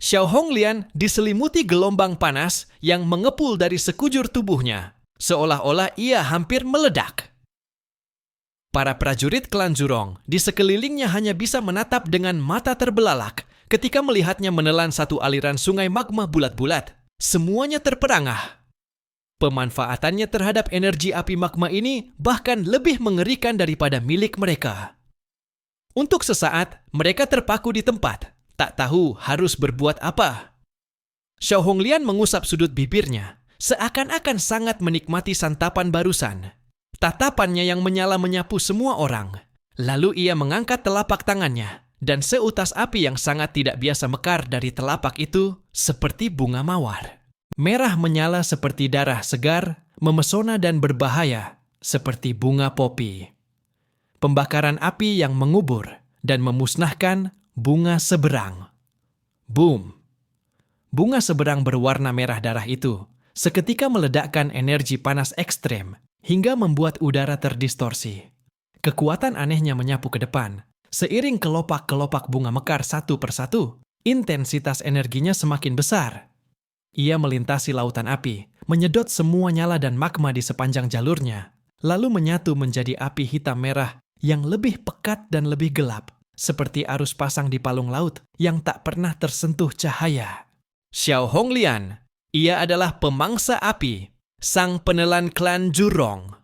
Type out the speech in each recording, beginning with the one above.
Xiao Honglian diselimuti gelombang panas yang mengepul dari sekujur tubuhnya, seolah-olah ia hampir meledak. Para prajurit klan Zhurong di sekelilingnya hanya bisa menatap dengan mata terbelalak ketika melihatnya menelan satu aliran sungai magma bulat-bulat. Semuanya terperangah. Pemanfaatannya terhadap energi api magma ini bahkan lebih mengerikan daripada milik mereka. Untuk sesaat, mereka terpaku di tempat, tak tahu harus berbuat apa. Xiao Honglian mengusap sudut bibirnya, seakan-akan sangat menikmati santapan barusan. Tatapannya yang menyala menyapu semua orang. Lalu ia mengangkat telapak tangannya, dan seutas api yang sangat tidak biasa mekar dari telapak itu seperti bunga mawar. Merah menyala seperti darah segar, memesona dan berbahaya seperti bunga popi. Pembakaran api yang mengubur dan memusnahkan bunga seberang. Boom! Bunga seberang berwarna merah darah itu seketika meledakkan energi panas ekstrem hingga membuat udara terdistorsi. Kekuatan anehnya menyapu ke depan. Seiring kelopak-kelopak bunga mekar satu persatu, intensitas energinya semakin besar. Ia melintasi lautan api, menyedot semua nyala dan magma di sepanjang jalurnya, lalu menyatu menjadi api hitam merah yang lebih pekat dan lebih gelap, seperti arus pasang di palung laut yang tak pernah tersentuh cahaya. Xiao Honglian, ia adalah pemangsa api, sang penelan klan Zhurong.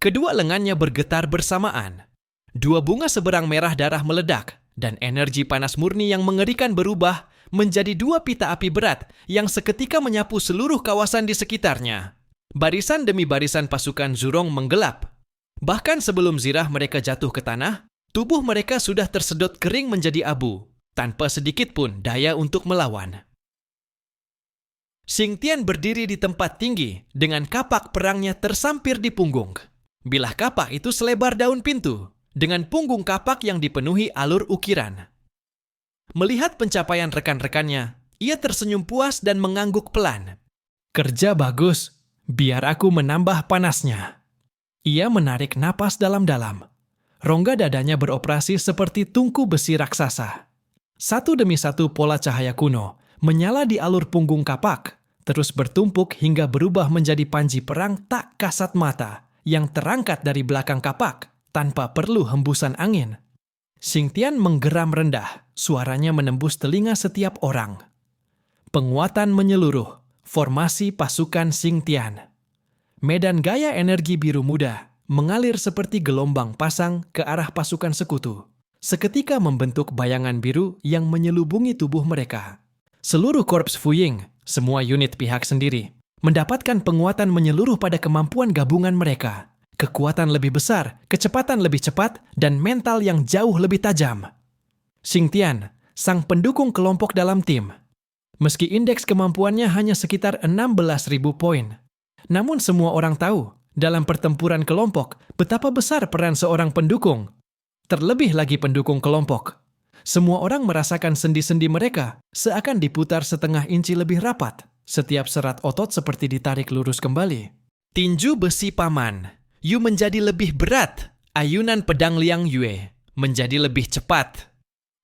Kedua lengannya bergetar bersamaan. Dua bunga seberang merah darah meledak, dan energi panas murni yang mengerikan berubah menjadi dua pita api berat yang seketika menyapu seluruh kawasan di sekitarnya. Barisan demi barisan pasukan Zhurong menggelap. Bahkan sebelum zirah mereka jatuh ke tanah, tubuh mereka sudah tersedot kering menjadi abu, tanpa sedikit pun daya untuk melawan. Xing Tian berdiri di tempat tinggi dengan kapak perangnya tersampir di punggung. Bilah kapak itu selebar daun pintu, dengan punggung kapak yang dipenuhi alur ukiran. Melihat pencapaian rekan-rekannya, ia tersenyum puas dan mengangguk pelan. Kerja bagus, biar aku menambah panasnya. Ia menarik napas dalam-dalam. Rongga dadanya beroperasi seperti tungku besi raksasa. Satu demi satu pola cahaya kuno menyala di alur punggung kapak, terus bertumpuk hingga berubah menjadi panji perang tak kasat mata yang terangkat dari belakang kapak tanpa perlu hembusan angin. Xing Tian menggeram rendah, suaranya menembus telinga setiap orang. Penguatan menyeluruh, formasi pasukan Xing Tian. Medan gaya energi biru muda mengalir seperti gelombang pasang ke arah pasukan sekutu, seketika membentuk bayangan biru yang menyelubungi tubuh mereka. Seluruh korps Fuying, semua unit pihak sendiri, mendapatkan penguatan menyeluruh pada kemampuan gabungan mereka. Kekuatan lebih besar, kecepatan lebih cepat, dan mental yang jauh lebih tajam. Xing Tian, sang pendukung kelompok dalam tim. Meski indeks kemampuannya hanya sekitar 16.000 poin, namun semua orang tahu, dalam pertempuran kelompok, betapa besar peran seorang pendukung. Terlebih lagi pendukung kelompok. Semua orang merasakan sendi-sendi mereka seakan diputar setengah inci lebih rapat. Setiap serat otot seperti ditarik lurus kembali. Tinju besi paman. Yu menjadi lebih berat, ayunan pedang Liang Yue menjadi lebih cepat.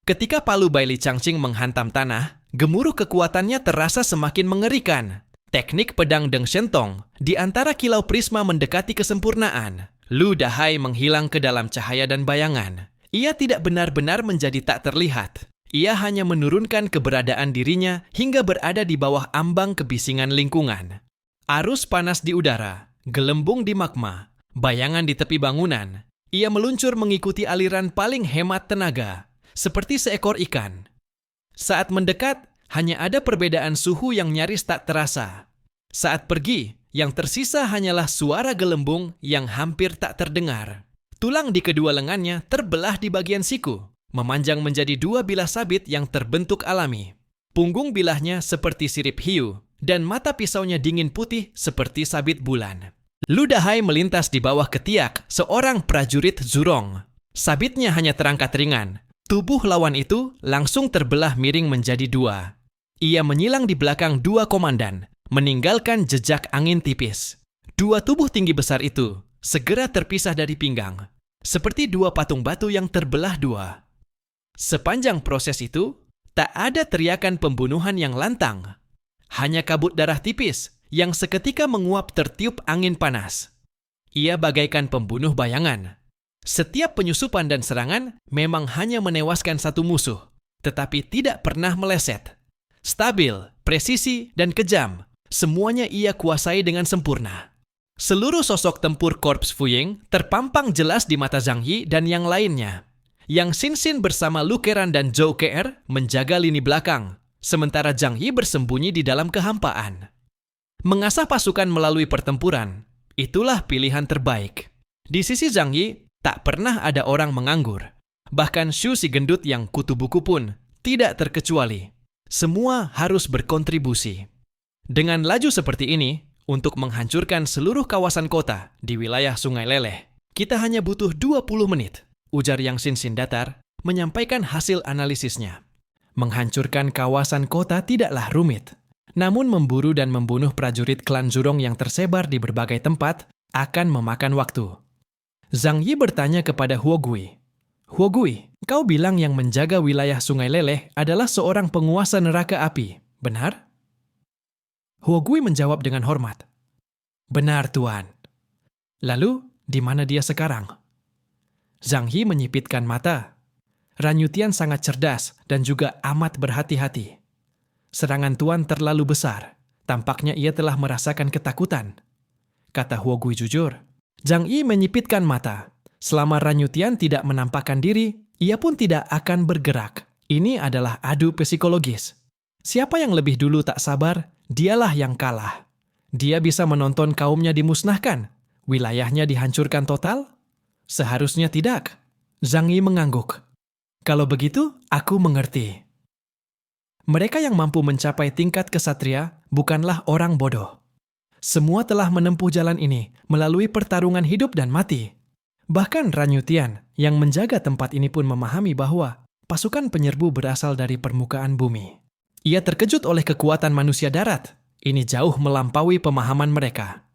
Ketika palu Baili Changqing menghantam tanah, gemuruh kekuatannya terasa semakin mengerikan. Teknik pedang Deng Shentong di antara kilau prisma mendekati kesempurnaan. Lu Dahai menghilang ke dalam cahaya dan bayangan. Ia tidak benar-benar menjadi tak terlihat. Ia hanya menurunkan keberadaan dirinya hingga berada di bawah ambang kebisingan lingkungan. Arus panas di udara, gelembung di magma, bayangan di tepi bangunan. Ia meluncur mengikuti aliran paling hemat tenaga, seperti seekor ikan. Saat mendekat, hanya ada perbedaan suhu yang nyaris tak terasa. Saat pergi, yang tersisa hanyalah suara gelembung yang hampir tak terdengar. Tulang di kedua lengannya terbelah di bagian siku, memanjang menjadi dua bilah sabit yang terbentuk alami. Punggung bilahnya seperti sirip hiu, dan mata pisaunya dingin putih seperti sabit bulan. Lu Dahai melintas di bawah ketiak seorang prajurit Zhurong. Sabitnya hanya terangkat ringan. Tubuh lawan itu langsung terbelah miring menjadi dua. Ia menyilang di belakang dua komandan, meninggalkan jejak angin tipis. Dua tubuh tinggi besar itu segera terpisah dari pinggang, seperti dua patung batu yang terbelah dua. Sepanjang proses itu, Tak ada teriakan pembunuhan yang lantang. Hanya kabut darah tipis yang seketika menguap tertiup angin panas. Ia bagaikan pembunuh bayangan. Setiap penyusupan dan serangan memang hanya menewaskan satu musuh, tetapi tidak pernah meleset. Stabil, presisi, dan kejam, semuanya ia kuasai dengan sempurna. Seluruh sosok tempur Korps Fuying terpampang jelas di mata Zhang Yi dan yang lainnya. Yang Xin Xin bersama Lu Keran dan Zhou Ke'er menjaga lini belakang, sementara Zhang Yi bersembunyi di dalam kehampaan. Mengasah pasukan melalui pertempuran, itulah pilihan terbaik. Di sisi Zhang Yi, tak pernah ada orang menganggur. Bahkan Shu si gendut yang kutu buku pun tidak terkecuali. Semua harus berkontribusi. Dengan laju seperti ini, untuk menghancurkan seluruh kawasan kota di wilayah Sungai Leleh, kita hanya butuh 20 menit. Ujar Yang Xin Xin datar, menyampaikan hasil analisisnya. Menghancurkan kawasan kota tidaklah rumit. Namun memburu dan membunuh prajurit klan Zhurong yang tersebar di berbagai tempat akan memakan waktu. Zhang Yi bertanya kepada Huo Gui. Huo Gui, kau bilang yang menjaga wilayah Sungai Leleh adalah seorang penguasa neraka api, benar? Huo Gui menjawab dengan hormat. Benar, Tuan. Lalu, di mana dia sekarang? Zhang Yi menyipitkan mata. Ranyutian sangat cerdas dan juga amat berhati-hati. Serangan Tuan terlalu besar. Tampaknya ia telah merasakan ketakutan. Kata Huo Gui jujur. Zhang Yi menyipitkan mata. Selama Ranyutian tidak menampakkan diri, ia pun tidak akan bergerak. Ini adalah adu psikologis. Siapa yang lebih dulu tak sabar, dialah yang kalah. Dia bisa menonton kaumnya dimusnahkan, wilayahnya dihancurkan total? Seharusnya tidak. Zhang Yi mengangguk. Kalau begitu, aku mengerti. Mereka yang mampu mencapai tingkat kesatria bukanlah orang bodoh. Semua telah menempuh jalan ini melalui pertarungan hidup dan mati. Bahkan Ranyutian yang menjaga tempat ini pun memahami bahwa pasukan penyerbu berasal dari permukaan bumi. Ia terkejut oleh kekuatan manusia darat. Ini jauh melampaui pemahaman mereka.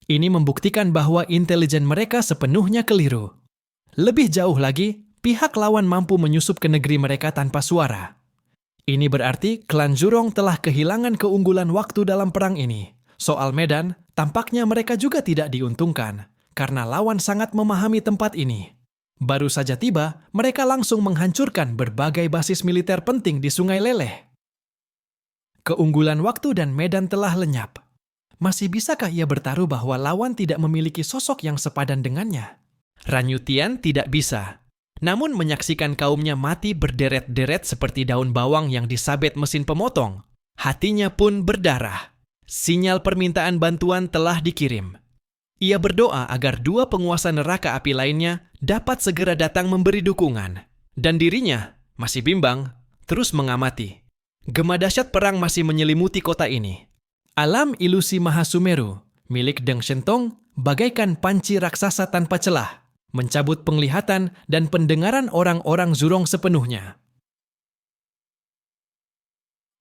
Ini membuktikan bahwa intelijen mereka sepenuhnya keliru. Lebih jauh lagi, pihak lawan mampu menyusup ke negeri mereka tanpa suara. Ini berarti klan Zhurong telah kehilangan keunggulan waktu dalam perang ini. Soal medan, tampaknya mereka juga tidak diuntungkan, karena lawan sangat memahami tempat ini. Baru saja tiba, mereka langsung menghancurkan berbagai basis militer penting di Sungai Leleh. Keunggulan waktu dan medan telah lenyap. Masih bisakah ia bertaruh bahwa lawan tidak memiliki sosok yang sepadan dengannya? Ranyutian tidak bisa. Namun menyaksikan kaumnya mati berderet-deret seperti daun bawang yang disabet mesin pemotong, hatinya pun berdarah. Sinyal permintaan bantuan telah dikirim. Ia berdoa agar dua penguasa neraka api lainnya dapat segera datang memberi dukungan. Dan dirinya masih bimbang, terus mengamati. Gema dahsyat perang masih menyelimuti kota ini. Alam ilusi Mahasumeru, milik Deng Shentong, bagaikan panci raksasa tanpa celah, mencabut penglihatan dan pendengaran orang-orang Zhurong sepenuhnya.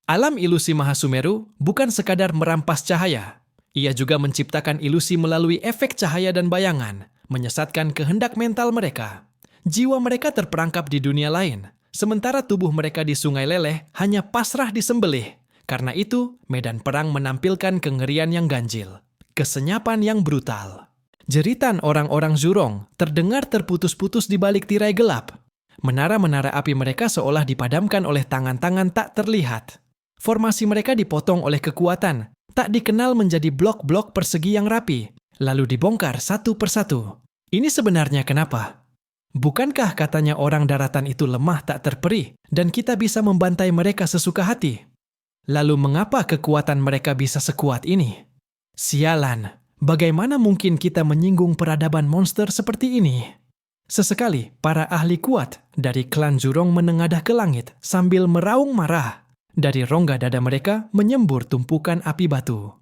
Alam ilusi Mahasumeru bukan sekadar merampas cahaya. Ia juga menciptakan ilusi melalui efek cahaya dan bayangan, menyesatkan kehendak mental mereka. Jiwa mereka terperangkap di dunia lain, sementara tubuh mereka di Sungai Leleh hanya pasrah disembelih. Karena itu, medan perang menampilkan kengerian yang ganjil, kesenyapan yang brutal. Jeritan orang-orang Zhurong terdengar terputus-putus di balik tirai gelap. Menara-menara api mereka seolah dipadamkan oleh tangan-tangan tak terlihat. Formasi mereka dipotong oleh kekuatan, tak dikenal menjadi blok-blok persegi yang rapi, lalu dibongkar satu persatu. Ini sebenarnya kenapa? Bukankah katanya orang daratan itu lemah tak terperi, dan kita bisa membantai mereka sesuka hati? Lalu mengapa kekuatan mereka bisa sekuat ini? Sialan, bagaimana mungkin kita menyinggung peradaban monster seperti ini? Sesekali, para ahli kuat dari klan Zhurong menengadah ke langit sambil meraung marah. Dari rongga dada mereka menyembur tumpukan api batu.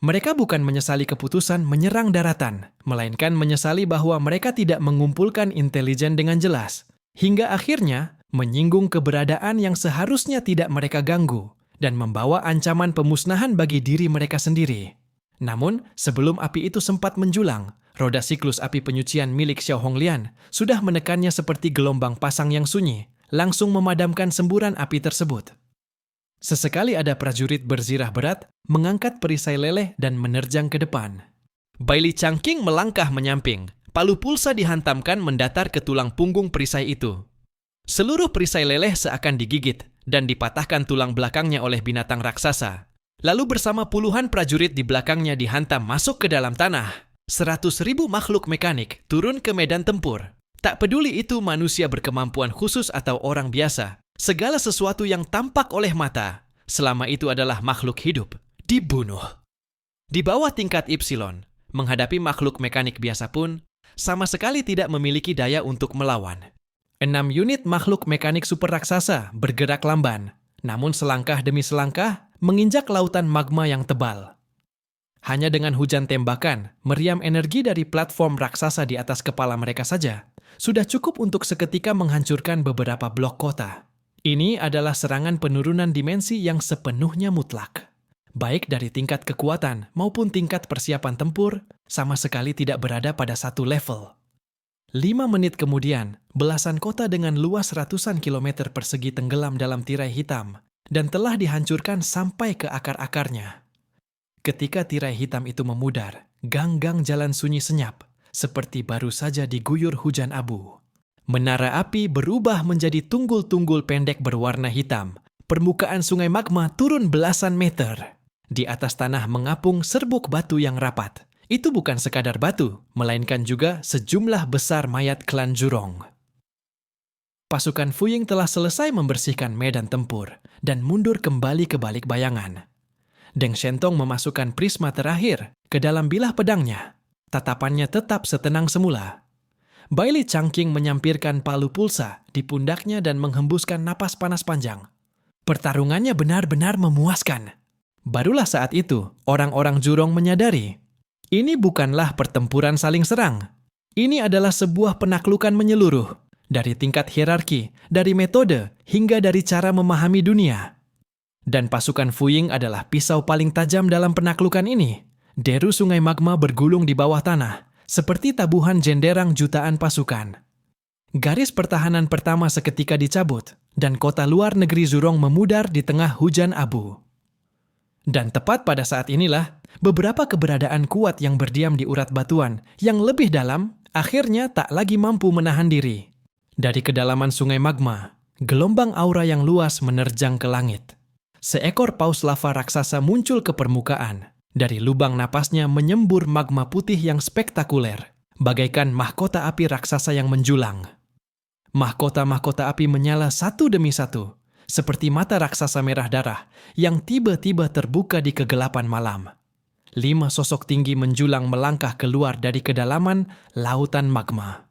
Mereka bukan menyesali keputusan menyerang daratan, melainkan menyesali bahwa mereka tidak mengumpulkan intelijen dengan jelas, hingga akhirnya menyinggung keberadaan yang seharusnya tidak mereka ganggu, dan membawa ancaman pemusnahan bagi diri mereka sendiri. Namun, sebelum api itu sempat menjulang, roda siklus api penyucian milik Xiao Honglian sudah menekannya seperti gelombang pasang yang sunyi, langsung memadamkan semburan api tersebut. Sesekali ada prajurit berzirah berat, mengangkat perisai leleh dan menerjang ke depan. Baili Changqing melangkah menyamping. Palu pulsa dihantamkan mendatar ke tulang punggung perisai itu. Seluruh perisai leleh seakan digigit dan dipatahkan tulang belakangnya oleh binatang raksasa. Lalu bersama puluhan prajurit di belakangnya dihantam masuk ke dalam tanah. 100.000 makhluk mekanik turun ke medan tempur. Tak peduli itu manusia berkemampuan khusus atau orang biasa, segala sesuatu yang tampak oleh mata, selama itu adalah makhluk hidup, dibunuh. Di bawah tingkat Ypsilon, menghadapi makhluk mekanik biasa pun, sama sekali tidak memiliki daya untuk melawan. 6 unit makhluk mekanik super raksasa bergerak lamban, namun selangkah demi selangkah menginjak lautan magma yang tebal. Hanya dengan hujan tembakan, meriam energi dari platform raksasa di atas kepala mereka saja, sudah cukup untuk seketika menghancurkan beberapa blok kota. Ini adalah serangan penurunan dimensi yang sepenuhnya mutlak. Baik dari tingkat kekuatan maupun tingkat persiapan tempur, sama sekali tidak berada pada satu level. 5 menit kemudian, belasan kota dengan luas ratusan kilometer persegi tenggelam dalam tirai hitam dan telah dihancurkan sampai ke akar-akarnya. Ketika tirai hitam itu memudar, gang-gang jalan sunyi senyap, seperti baru saja diguyur hujan abu. Menara api berubah menjadi tunggul-tunggul pendek berwarna hitam. Permukaan sungai magma turun belasan meter. Di atas tanah mengapung serbuk batu yang rapat. Itu bukan sekadar batu, melainkan juga sejumlah besar mayat klan Jurong. Pasukan Fuying telah selesai membersihkan medan tempur dan mundur kembali ke balik bayangan. Deng Shentong memasukkan prisma terakhir ke dalam bilah pedangnya. Tatapannya tetap setenang semula. Baili Changqing menyampirkan palu pulsa di pundaknya dan menghembuskan napas panas panjang. Pertarungannya benar-benar memuaskan. Barulah saat itu, orang-orang Jurong menyadari, ini bukanlah pertempuran saling serang. Ini adalah sebuah penaklukan menyeluruh, dari tingkat hierarki, dari metode, hingga dari cara memahami dunia. Dan pasukan Fuying adalah pisau paling tajam dalam penaklukan ini. Deru sungai magma bergulung di bawah tanah, seperti tabuhan jenderang jutaan pasukan. Garis pertahanan pertama seketika dicabut, dan kota luar negeri Jurong memudar di tengah hujan abu. Dan tepat pada saat inilah, beberapa keberadaan kuat yang berdiam di urat batuan yang lebih dalam akhirnya tak lagi mampu menahan diri. Dari kedalaman sungai magma, gelombang aura yang luas menerjang ke langit. Seekor paus lava raksasa muncul ke permukaan. Dari lubang napasnya menyembur magma putih yang spektakuler, bagaikan mahkota api raksasa yang menjulang. Mahkota-mahkota api menyala satu demi satu, seperti mata raksasa merah darah yang tiba-tiba terbuka di kegelapan malam. 5 sosok tinggi menjulang melangkah keluar dari kedalaman lautan magma.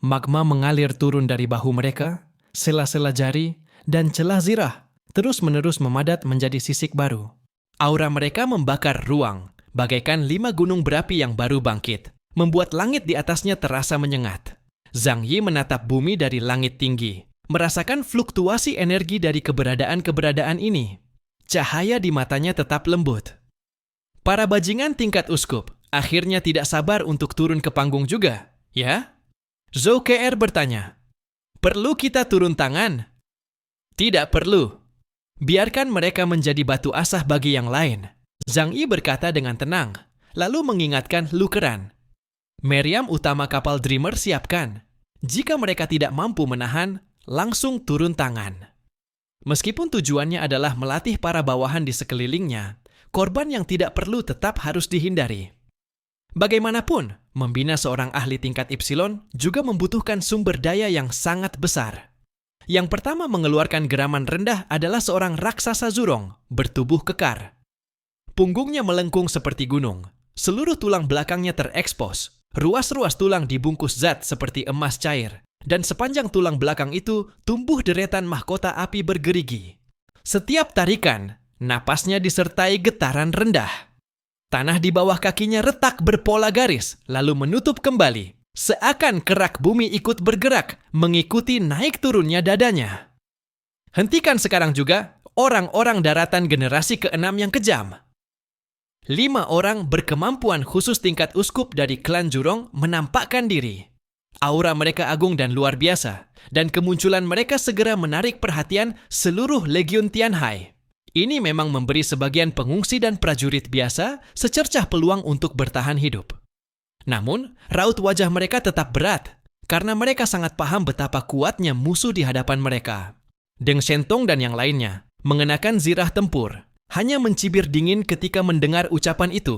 Magma mengalir turun dari bahu mereka, sela-sela jari, dan celah zirah terus-menerus memadat menjadi sisik baru. Aura mereka membakar ruang, bagaikan 5 gunung berapi yang baru bangkit, membuat langit di atasnya terasa menyengat. Zhang Yi menatap bumi dari langit tinggi, merasakan fluktuasi energi dari keberadaan-keberadaan ini. Cahaya di matanya tetap lembut. Para bajingan tingkat uskup akhirnya tidak sabar untuk turun ke panggung juga, ya? Zhou KR bertanya, perlu kita turun tangan? Tidak perlu. Biarkan mereka menjadi batu asah bagi yang lain. Zhang Yi berkata dengan tenang, lalu mengingatkan Lu Keran. Meriam utama kapal Dreamer siapkan. Jika mereka tidak mampu menahan, langsung turun tangan. Meskipun tujuannya adalah melatih para bawahan di sekelilingnya, korban yang tidak perlu tetap harus dihindari. Bagaimanapun, membina seorang ahli tingkat Ypsilon juga membutuhkan sumber daya yang sangat besar. Yang pertama mengeluarkan geraman rendah adalah seorang raksasa Jurong, bertubuh kekar. Punggungnya melengkung seperti gunung, seluruh tulang belakangnya terekspos, ruas-ruas tulang dibungkus zat seperti emas cair, dan sepanjang tulang belakang itu tumbuh deretan mahkota api bergerigi. Setiap tarikan, napasnya disertai getaran rendah. Tanah di bawah kakinya retak berpola garis, lalu menutup kembali. Seakan kerak bumi ikut bergerak, mengikuti naik turunnya dadanya. Hentikan sekarang juga orang-orang daratan generasi ke-6 yang kejam. 5 orang berkemampuan khusus tingkat uskup dari klan Jurong menampakkan diri. Aura mereka agung dan luar biasa, dan kemunculan mereka segera menarik perhatian seluruh Legiun Tianhai. Ini memang memberi sebagian pengungsi dan prajurit biasa secercah peluang untuk bertahan hidup. Namun, raut wajah mereka tetap berat karena mereka sangat paham betapa kuatnya musuh di hadapan mereka. Deng Shentong dan yang lainnya mengenakan zirah tempur, hanya mencibir dingin ketika mendengar ucapan itu.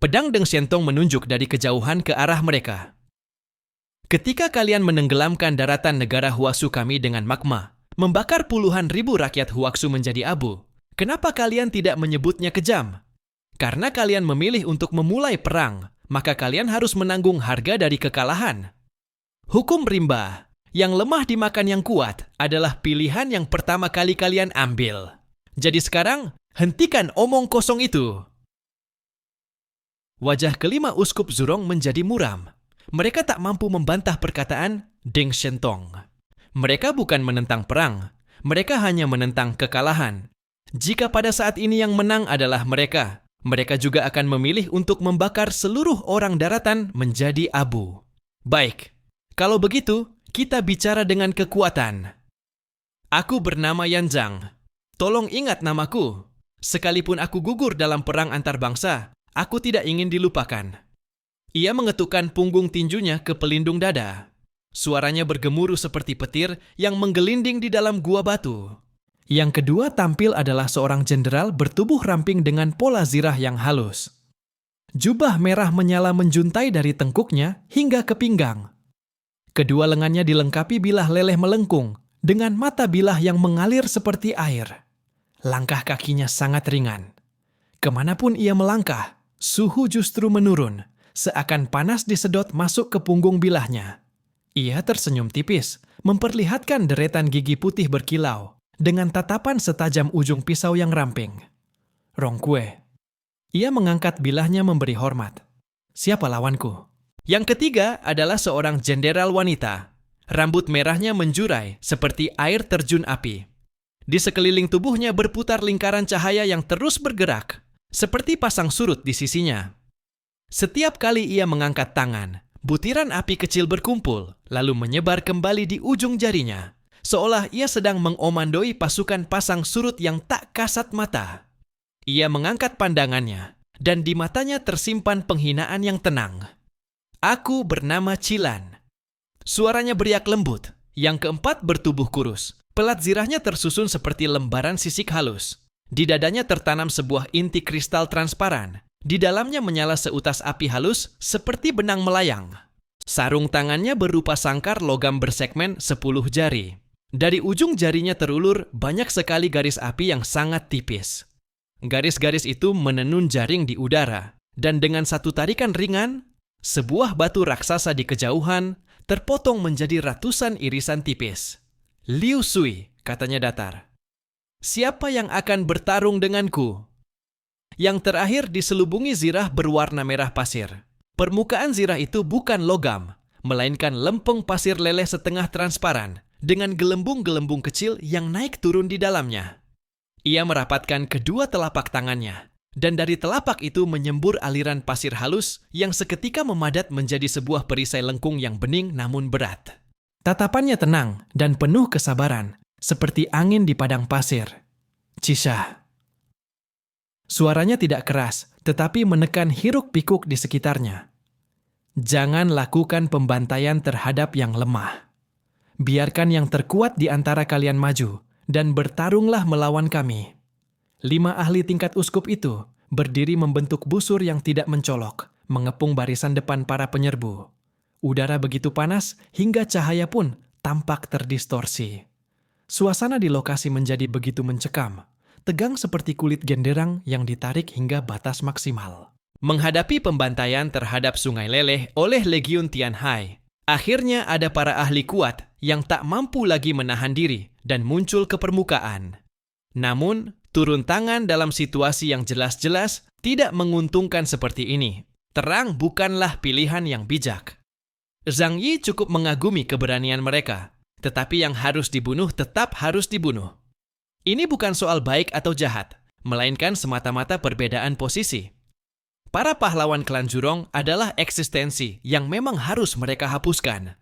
Pedang Deng Shentong menunjuk dari kejauhan ke arah mereka. Ketika kalian menenggelamkan daratan negara Huasu kami dengan magma, membakar puluhan ribu rakyat Huasu menjadi abu, kenapa kalian tidak menyebutnya kejam? Karena kalian memilih untuk memulai perang, maka kalian harus menanggung harga dari kekalahan. Hukum rimba, yang lemah dimakan yang kuat, adalah pilihan yang pertama kali kalian ambil. Jadi sekarang, hentikan omong kosong itu. Wajah kelima uskup Zurong menjadi muram. Mereka tak mampu membantah perkataan Deng Shentong. Mereka bukan menentang perang, mereka hanya menentang kekalahan. Jika pada saat ini yang menang adalah mereka, mereka juga akan memilih untuk membakar seluruh orang daratan menjadi abu. Baik, kalau begitu, kita bicara dengan kekuatan. Aku bernama Yan Zhang. Tolong ingat namaku. Sekalipun aku gugur dalam perang antar bangsa, aku tidak ingin dilupakan. Ia mengetukkan punggung tinjunya ke pelindung dada. Suaranya bergemuruh seperti petir yang menggelinding di dalam gua batu. Yang kedua tampil adalah seorang jenderal bertubuh ramping dengan pola zirah yang halus. Jubah merah menyala menjuntai dari tengkuknya hingga ke pinggang. Kedua lengannya dilengkapi bilah leleh melengkung dengan mata bilah yang mengalir seperti air. Langkah kakinya sangat ringan. Kemanapun ia melangkah, suhu justru menurun, seakan panas disedot masuk ke punggung bilahnya. Ia tersenyum tipis, memperlihatkan deretan gigi putih berkilau, dengan tatapan setajam ujung pisau yang ramping. Rongkue. Ia mengangkat bilahnya memberi hormat. Siapa lawanku? Yang ketiga adalah seorang jenderal wanita. Rambut merahnya menjurai seperti air terjun api. Di sekeliling tubuhnya berputar lingkaran cahaya yang terus bergerak, seperti pasang surut di sisinya. Setiap kali ia mengangkat tangan, butiran api kecil berkumpul, lalu menyebar kembali di ujung jarinya, seolah ia sedang mengomandoi pasukan pasang surut yang tak kasat mata. Ia mengangkat pandangannya, dan di matanya tersimpan penghinaan yang tenang. Aku bernama Cilan. Suaranya beriak lembut, yang keempat bertubuh kurus. Pelat zirahnya tersusun seperti lembaran sisik halus. Di dadanya tertanam sebuah inti kristal transparan. Di dalamnya menyala seutas api halus seperti benang melayang. Sarung tangannya berupa sangkar logam bersegmen 10 jari. Dari ujung jarinya terulur banyak sekali garis api yang sangat tipis. Garis-garis itu menenun jaring di udara, dan dengan satu tarikan ringan, sebuah batu raksasa di kejauhan terpotong menjadi ratusan irisan tipis. Liu Sui, katanya datar. Siapa yang akan bertarung denganku? Yang terakhir diselubungi zirah berwarna merah pasir. Permukaan zirah itu bukan logam, melainkan lempeng pasir leleh setengah transparan dengan gelembung-gelembung kecil yang naik turun di dalamnya. Ia merapatkan kedua telapak tangannya, dan dari telapak itu menyembur aliran pasir halus yang seketika memadat menjadi sebuah perisai lengkung yang bening namun berat. Tatapannya tenang dan penuh kesabaran, seperti angin di padang pasir. Cisha. Suaranya tidak keras, tetapi menekan hiruk-pikuk di sekitarnya. Jangan lakukan pembantaian terhadap yang lemah. Biarkan yang terkuat di antara kalian maju, dan bertarunglah melawan kami. 5 ahli tingkat uskup itu berdiri membentuk busur yang tidak mencolok, mengepung barisan depan para penyerbu. Udara begitu panas hingga cahaya pun tampak terdistorsi. Suasana di lokasi menjadi begitu mencekam, tegang seperti kulit genderang yang ditarik hingga batas maksimal. Menghadapi pembantaian terhadap Sungai Leleh oleh Legiun Tianhai, akhirnya ada para ahli kuat yang tak mampu lagi menahan diri dan muncul ke permukaan. Namun, turun tangan dalam situasi yang jelas-jelas tidak menguntungkan seperti ini. Terang bukanlah pilihan yang bijak. Zhang Yi cukup mengagumi keberanian mereka, tetapi yang harus dibunuh tetap harus dibunuh. Ini bukan soal baik atau jahat, melainkan semata-mata perbedaan posisi. Para pahlawan klan Zurong adalah eksistensi yang memang harus mereka hapuskan.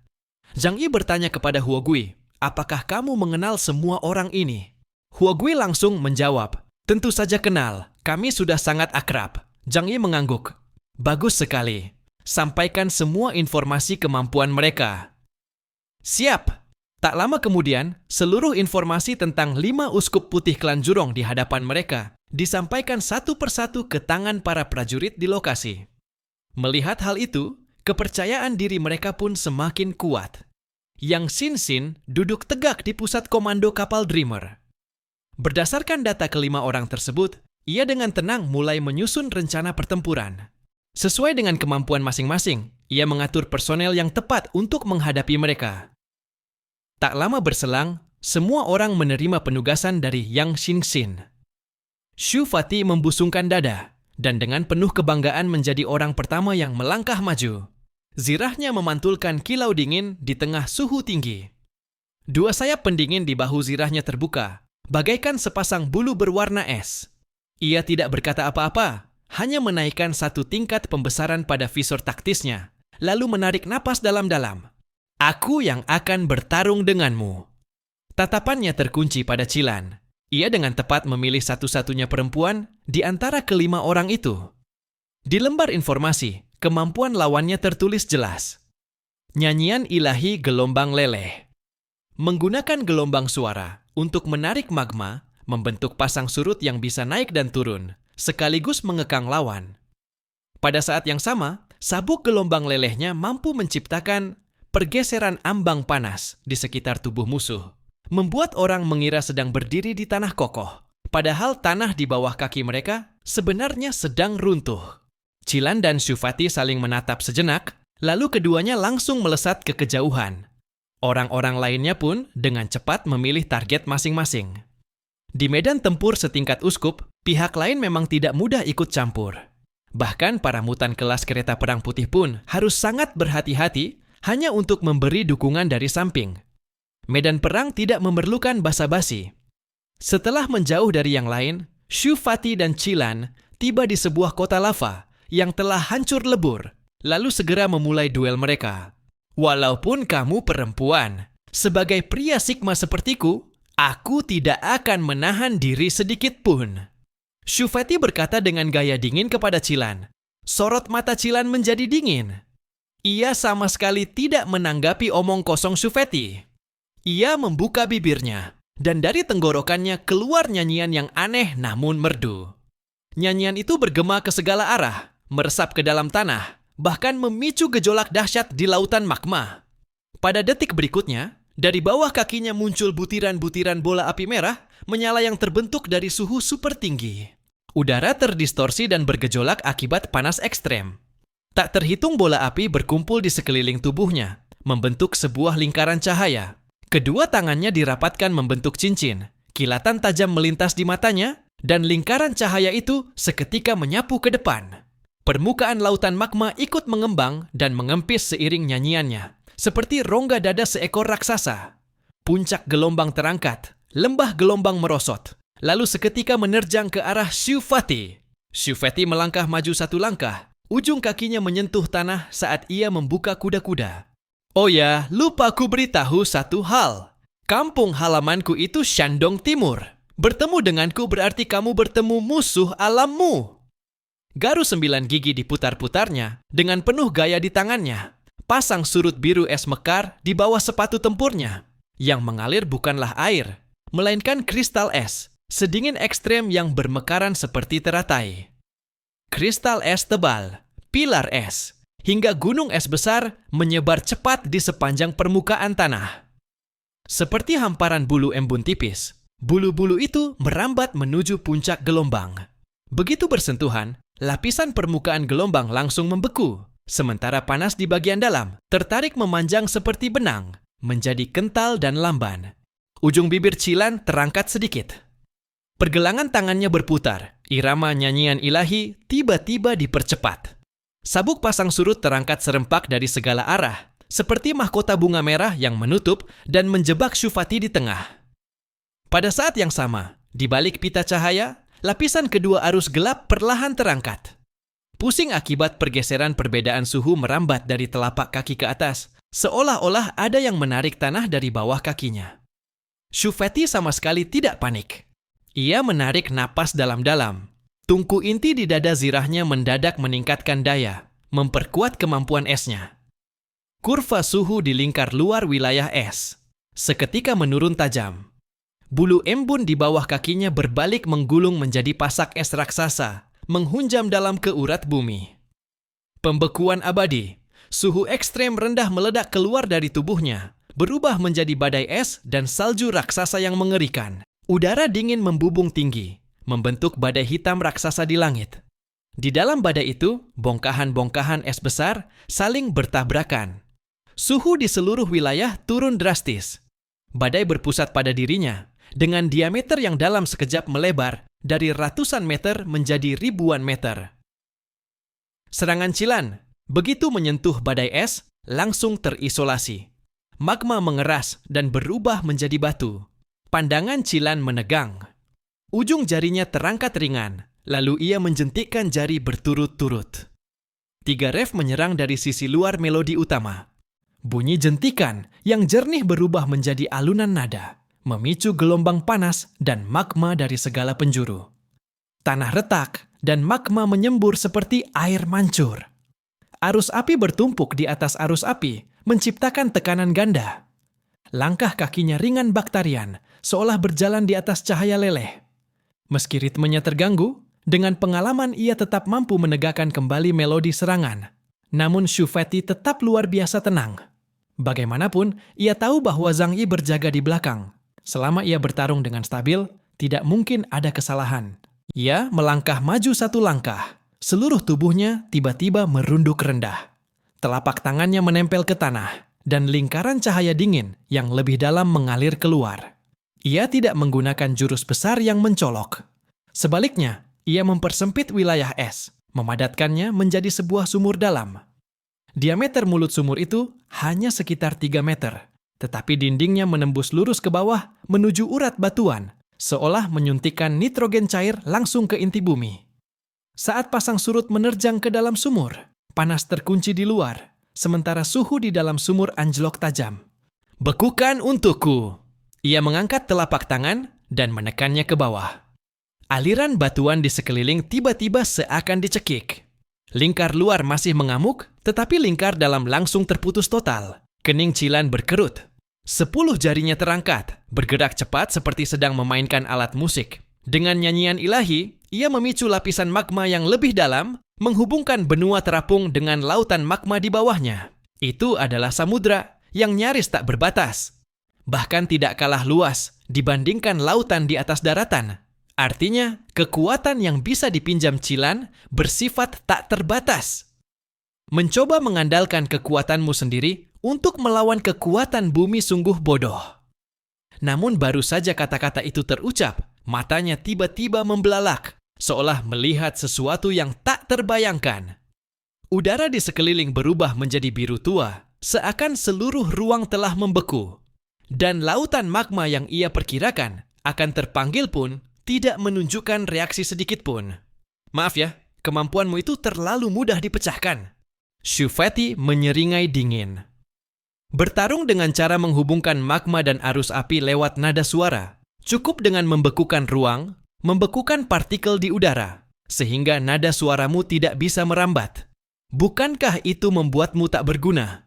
Zhang Yi bertanya kepada Huo Gui, apakah kamu mengenal semua orang ini? Huogui langsung menjawab, "Tentu saja kenal, kami sudah sangat akrab." Zhang Yi mengangguk. "Bagus sekali. Sampaikan semua informasi kemampuan mereka." "Siap." Tak lama kemudian, seluruh informasi tentang 5 uskup putih klan Jurong di hadapan mereka disampaikan satu persatu ke tangan para prajurit di lokasi. Melihat hal itu, kepercayaan diri mereka pun semakin kuat. Yang Xin duduk tegak di pusat komando kapal Dreamer. Berdasarkan data kelima orang tersebut, ia dengan tenang mulai menyusun rencana pertempuran. Sesuai dengan kemampuan masing-masing, ia mengatur personel yang tepat untuk menghadapi mereka. Tak lama berselang, semua orang menerima penugasan dari Yang Xin. Shu Fati membusungkan dada, dan dengan penuh kebanggaan menjadi orang pertama yang melangkah maju. Zirahnya memantulkan kilau dingin di tengah suhu tinggi. 2 sayap pendingin di bahu zirahnya terbuka, bagaikan sepasang bulu berwarna es. Ia tidak berkata apa-apa, hanya menaikkan 1 tingkat pembesaran pada visor taktisnya, lalu menarik napas dalam-dalam. "Aku yang akan bertarung denganmu." Tatapannya terkunci pada Cilan. Ia dengan tepat memilih satu-satunya perempuan di antara kelima orang itu. Di lembar informasi, kemampuan lawannya tertulis jelas. Nyanyian ilahi gelombang leleh. Menggunakan gelombang suara untuk menarik magma, membentuk pasang surut yang bisa naik dan turun, sekaligus mengekang lawan. Pada saat yang sama, sabuk gelombang lelehnya mampu menciptakan pergeseran ambang panas di sekitar tubuh musuh, membuat orang mengira sedang berdiri di tanah kokoh, padahal tanah di bawah kaki mereka sebenarnya sedang runtuh. Cilan dan Shu Fati saling menatap sejenak, lalu keduanya langsung melesat ke kejauhan. Orang-orang lainnya pun dengan cepat memilih target masing-masing. Di medan tempur setingkat uskup, pihak lain memang tidak mudah ikut campur. Bahkan para mutan kelas kereta perang putih pun harus sangat berhati-hati hanya untuk memberi dukungan dari samping. Medan perang tidak memerlukan basa-basi. Setelah menjauh dari yang lain, Shu Fati dan Cilan tiba di sebuah kota lava yang telah hancur lebur, lalu segera memulai duel mereka. "Walaupun kamu perempuan, sebagai pria Sigma sepertiku, aku tidak akan menahan diri sedikit pun." Shu Fati berkata dengan gaya dingin kepada Cilan. Sorot mata Cilan menjadi dingin. Ia sama sekali tidak menanggapi omong kosong Shu Fati. Ia membuka bibirnya, dan dari tenggorokannya keluar nyanyian yang aneh namun merdu. Nyanyian itu bergema ke segala arah, meresap ke dalam tanah, bahkan memicu gejolak dahsyat di lautan magma. Pada detik berikutnya, dari bawah kakinya muncul butiran-butiran bola api merah menyala yang terbentuk dari suhu super tinggi. Udara terdistorsi dan bergejolak akibat panas ekstrem. Tak terhitung bola api berkumpul di sekeliling tubuhnya, membentuk sebuah lingkaran cahaya. Kedua tangannya dirapatkan membentuk cincin, kilatan tajam melintas di matanya, dan lingkaran cahaya itu seketika menyapu ke depan. Permukaan lautan magma ikut mengembang dan mengempis seiring nyanyiannya, seperti rongga dada seekor raksasa. Puncak gelombang terangkat, lembah gelombang merosot, lalu seketika menerjang ke arah Shu Fati. Shu Fati melangkah maju 1 langkah, ujung kakinya menyentuh tanah saat ia membuka kuda-kuda. "Oh ya, lupa ku beritahu satu hal. Kampung halamanku itu Shandong Timur. Bertemu denganku berarti kamu bertemu musuh alammu." Garu 9 gigi diputar-putarnya dengan penuh gaya di tangannya. Pasang surut biru es mekar di bawah sepatu tempurnya. Yang mengalir bukanlah air, melainkan kristal es, sedingin ekstrem yang bermekaran seperti teratai. Kristal es tebal, pilar es, hingga gunung es besar menyebar cepat di sepanjang permukaan tanah. Seperti hamparan bulu embun tipis, bulu-bulu itu merambat menuju puncak gelombang. Begitu bersentuhan, lapisan permukaan gelombang langsung membeku, sementara panas di bagian dalam tertarik memanjang seperti benang, menjadi kental dan lamban. Ujung bibir Cilan terangkat sedikit. Pergelangan tangannya berputar, irama nyanyian ilahi tiba-tiba dipercepat. Sabuk pasang surut terangkat serempak dari segala arah, seperti mahkota bunga merah yang menutup dan menjebak Shu Fati di tengah. Pada saat yang sama, di balik pita cahaya, lapisan kedua arus gelap perlahan terangkat. Pusing akibat pergeseran perbedaan suhu merambat dari telapak kaki ke atas, seolah-olah ada yang menarik tanah dari bawah kakinya. Shufeti sama sekali tidak panik. Ia menarik napas dalam-dalam. Tungku inti di dada zirahnya mendadak meningkatkan daya, memperkuat kemampuan esnya. Kurva suhu di lingkar luar wilayah es seketika menurun tajam. Bulu embun di bawah kakinya berbalik menggulung menjadi pasak es raksasa, menghunjam dalam ke urat bumi. Pembekuan abadi, suhu ekstrem rendah meledak keluar dari tubuhnya, berubah menjadi badai es dan salju raksasa yang mengerikan. Udara dingin membubung tinggi, membentuk badai hitam raksasa di langit. Di dalam badai itu, bongkahan-bongkahan es besar saling bertabrakan. Suhu di seluruh wilayah turun drastis. Badai berpusat pada dirinya, dengan diameter yang dalam sekejap melebar dari ratusan meter menjadi ribuan meter. Serangan Cilan, begitu menyentuh badai es, langsung terisolasi. Magma mengeras dan berubah menjadi batu. Pandangan Cilan menegang. Ujung jarinya terangkat ringan, lalu ia menjentikkan jari berturut-turut. 3 ref menyerang dari sisi luar melodi utama. Bunyi jentikan yang jernih berubah menjadi alunan nada, memicu gelombang panas dan magma dari segala penjuru. Tanah retak dan magma menyembur seperti air mancur. Arus api bertumpuk di atas arus api, menciptakan tekanan ganda. Langkah kakinya ringan baktarian, seolah berjalan di atas cahaya leleh. Meski ritmenya terganggu, dengan pengalaman ia tetap mampu menegakkan kembali melodi serangan. Namun Shufeti tetap luar biasa tenang. Bagaimanapun, ia tahu bahwa Zhang Yi berjaga di belakang. Selama ia bertarung dengan stabil, tidak mungkin ada kesalahan. Ia melangkah maju 1 langkah. Seluruh tubuhnya tiba-tiba merunduk rendah. Telapak tangannya menempel ke tanah, dan lingkaran cahaya dingin yang lebih dalam mengalir keluar. Ia tidak menggunakan jurus besar yang mencolok. Sebaliknya, ia mempersempit wilayah es, memadatkannya menjadi sebuah sumur dalam. Diameter mulut sumur itu hanya sekitar 3 meter, tetapi dindingnya menembus lurus ke bawah menuju urat batuan, seolah menyuntikkan nitrogen cair langsung ke inti bumi. Saat pasang surut menerjang ke dalam sumur, panas terkunci di luar, sementara suhu di dalam sumur anjlok tajam. "Bekukan untukku." Ia mengangkat telapak tangan dan menekannya ke bawah. Aliran batuan di sekeliling tiba-tiba seakan dicekik. Lingkar luar masih mengamuk, tetapi lingkar dalam langsung terputus total. Kening Cilan berkerut. 10 jarinya terangkat, bergerak cepat seperti sedang memainkan alat musik. Dengan nyanyian ilahi, ia memicu lapisan magma yang lebih dalam, menghubungkan benua terapung dengan lautan magma di bawahnya. Itu adalah samudra yang nyaris tak berbatas. Bahkan tidak kalah luas dibandingkan lautan di atas daratan. Artinya, kekuatan yang bisa dipinjam Cilan bersifat tak terbatas. Mencoba mengandalkan kekuatanmu sendiri untuk melawan kekuatan bumi sungguh bodoh. Namun baru saja kata-kata itu terucap, matanya tiba-tiba membelalak, seolah melihat sesuatu yang tak terbayangkan. Udara di sekeliling berubah menjadi biru tua, seakan seluruh ruang telah membeku. Dan lautan magma yang ia perkirakan akan terpanggil pun tidak menunjukkan reaksi sedikit pun. "Maaf ya, kemampuanmu itu terlalu mudah dipecahkan." Shufeti menyeringai dingin. Bertarung dengan cara menghubungkan magma dan arus api lewat nada suara, cukup dengan membekukan ruang, membekukan partikel di udara, sehingga nada suaramu tidak bisa merambat. Bukankah itu membuatmu tak berguna?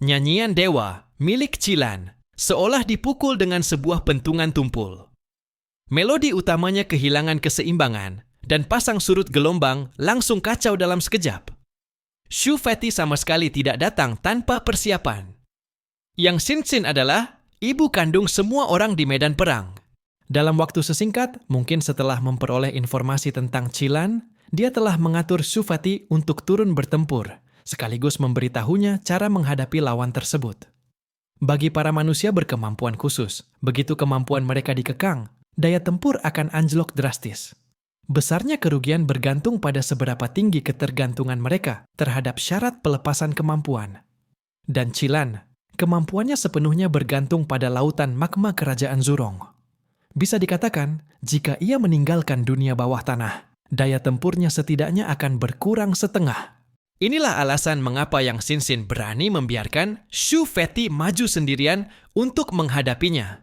Nyanyian dewa milik Cilan seolah dipukul dengan sebuah pentungan tumpul. Melodi utamanya kehilangan keseimbangan, dan pasang surut gelombang langsung kacau dalam sekejap. Shufeti sama sekali tidak datang tanpa persiapan. Yang Xinxin adalah ibu kandung semua orang di medan perang. Dalam waktu sesingkat, mungkin setelah memperoleh informasi tentang Cilan, dia telah mengatur Shufeti untuk turun bertempur, sekaligus memberitahunya cara menghadapi lawan tersebut. Bagi para manusia berkemampuan khusus, begitu kemampuan mereka dikekang, daya tempur akan anjlok drastis. Besarnya kerugian bergantung pada seberapa tinggi ketergantungan mereka terhadap syarat pelepasan kemampuan. Dan Cilan, kemampuannya sepenuhnya bergantung pada lautan magma kerajaan Zhurong. Bisa dikatakan, jika ia meninggalkan dunia bawah tanah, daya tempurnya setidaknya akan berkurang setengah. Inilah alasan mengapa Yang Xinxin berani membiarkan Shufeti maju sendirian untuk menghadapinya.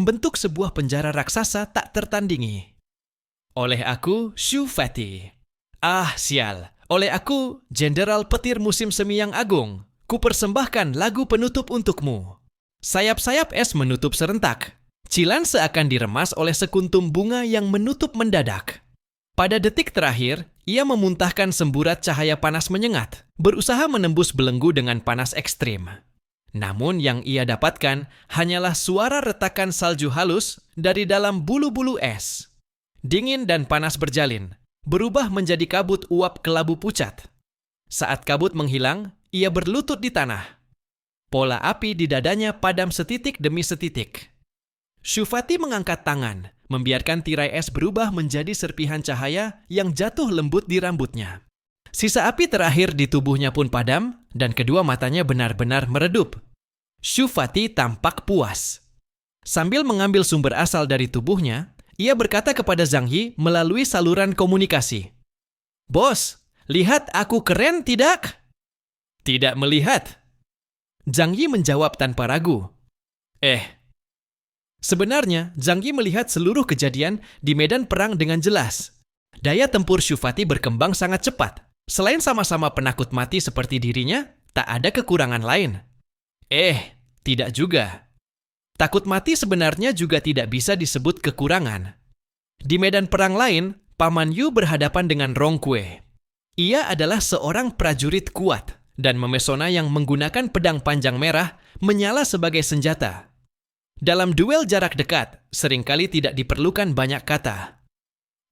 membentuk sebuah penjara raksasa tak tertandingi. Oleh aku, Shu Fati. Ah, sial. Oleh aku, Jenderal Petir Musim Semi yang Agung. Kupersembahkan lagu penutup untukmu. Sayap-sayap es menutup serentak. Cilan seakan diremas oleh sekuntum bunga yang menutup mendadak. Pada detik terakhir, ia memuntahkan semburat cahaya panas menyengat, berusaha menembus belenggu dengan panas ekstrim. Namun yang ia dapatkan hanyalah suara retakan salju halus dari dalam bulu-bulu es. Dingin dan panas berjalin, berubah menjadi kabut uap kelabu pucat. Saat kabut menghilang, ia berlutut di tanah. Pola api di dadanya padam setitik demi setitik. Shu Fati mengangkat tangan, membiarkan tirai es berubah menjadi serpihan cahaya yang jatuh lembut di rambutnya. Sisa api terakhir di tubuhnya pun padam, dan kedua matanya benar-benar meredup. Shu Fati tampak puas. Sambil mengambil sumber asal dari tubuhnya, ia berkata kepada Zhang Yi melalui saluran komunikasi. "Bos, lihat aku keren tidak?" "Tidak melihat." Zhang Yi menjawab tanpa ragu. Sebenarnya, Zhang Yi melihat seluruh kejadian di medan perang dengan jelas. Daya tempur Shu Fati berkembang sangat cepat. Selain sama-sama penakut mati seperti dirinya, tak ada kekurangan lain. Tidak juga. Takut mati sebenarnya juga tidak bisa disebut kekurangan. Di medan perang lain, Paman Yu berhadapan dengan Rong Kue. Ia adalah seorang prajurit kuat dan memesona yang menggunakan pedang panjang merah menyala sebagai senjata. Dalam duel jarak dekat, seringkali tidak diperlukan banyak kata.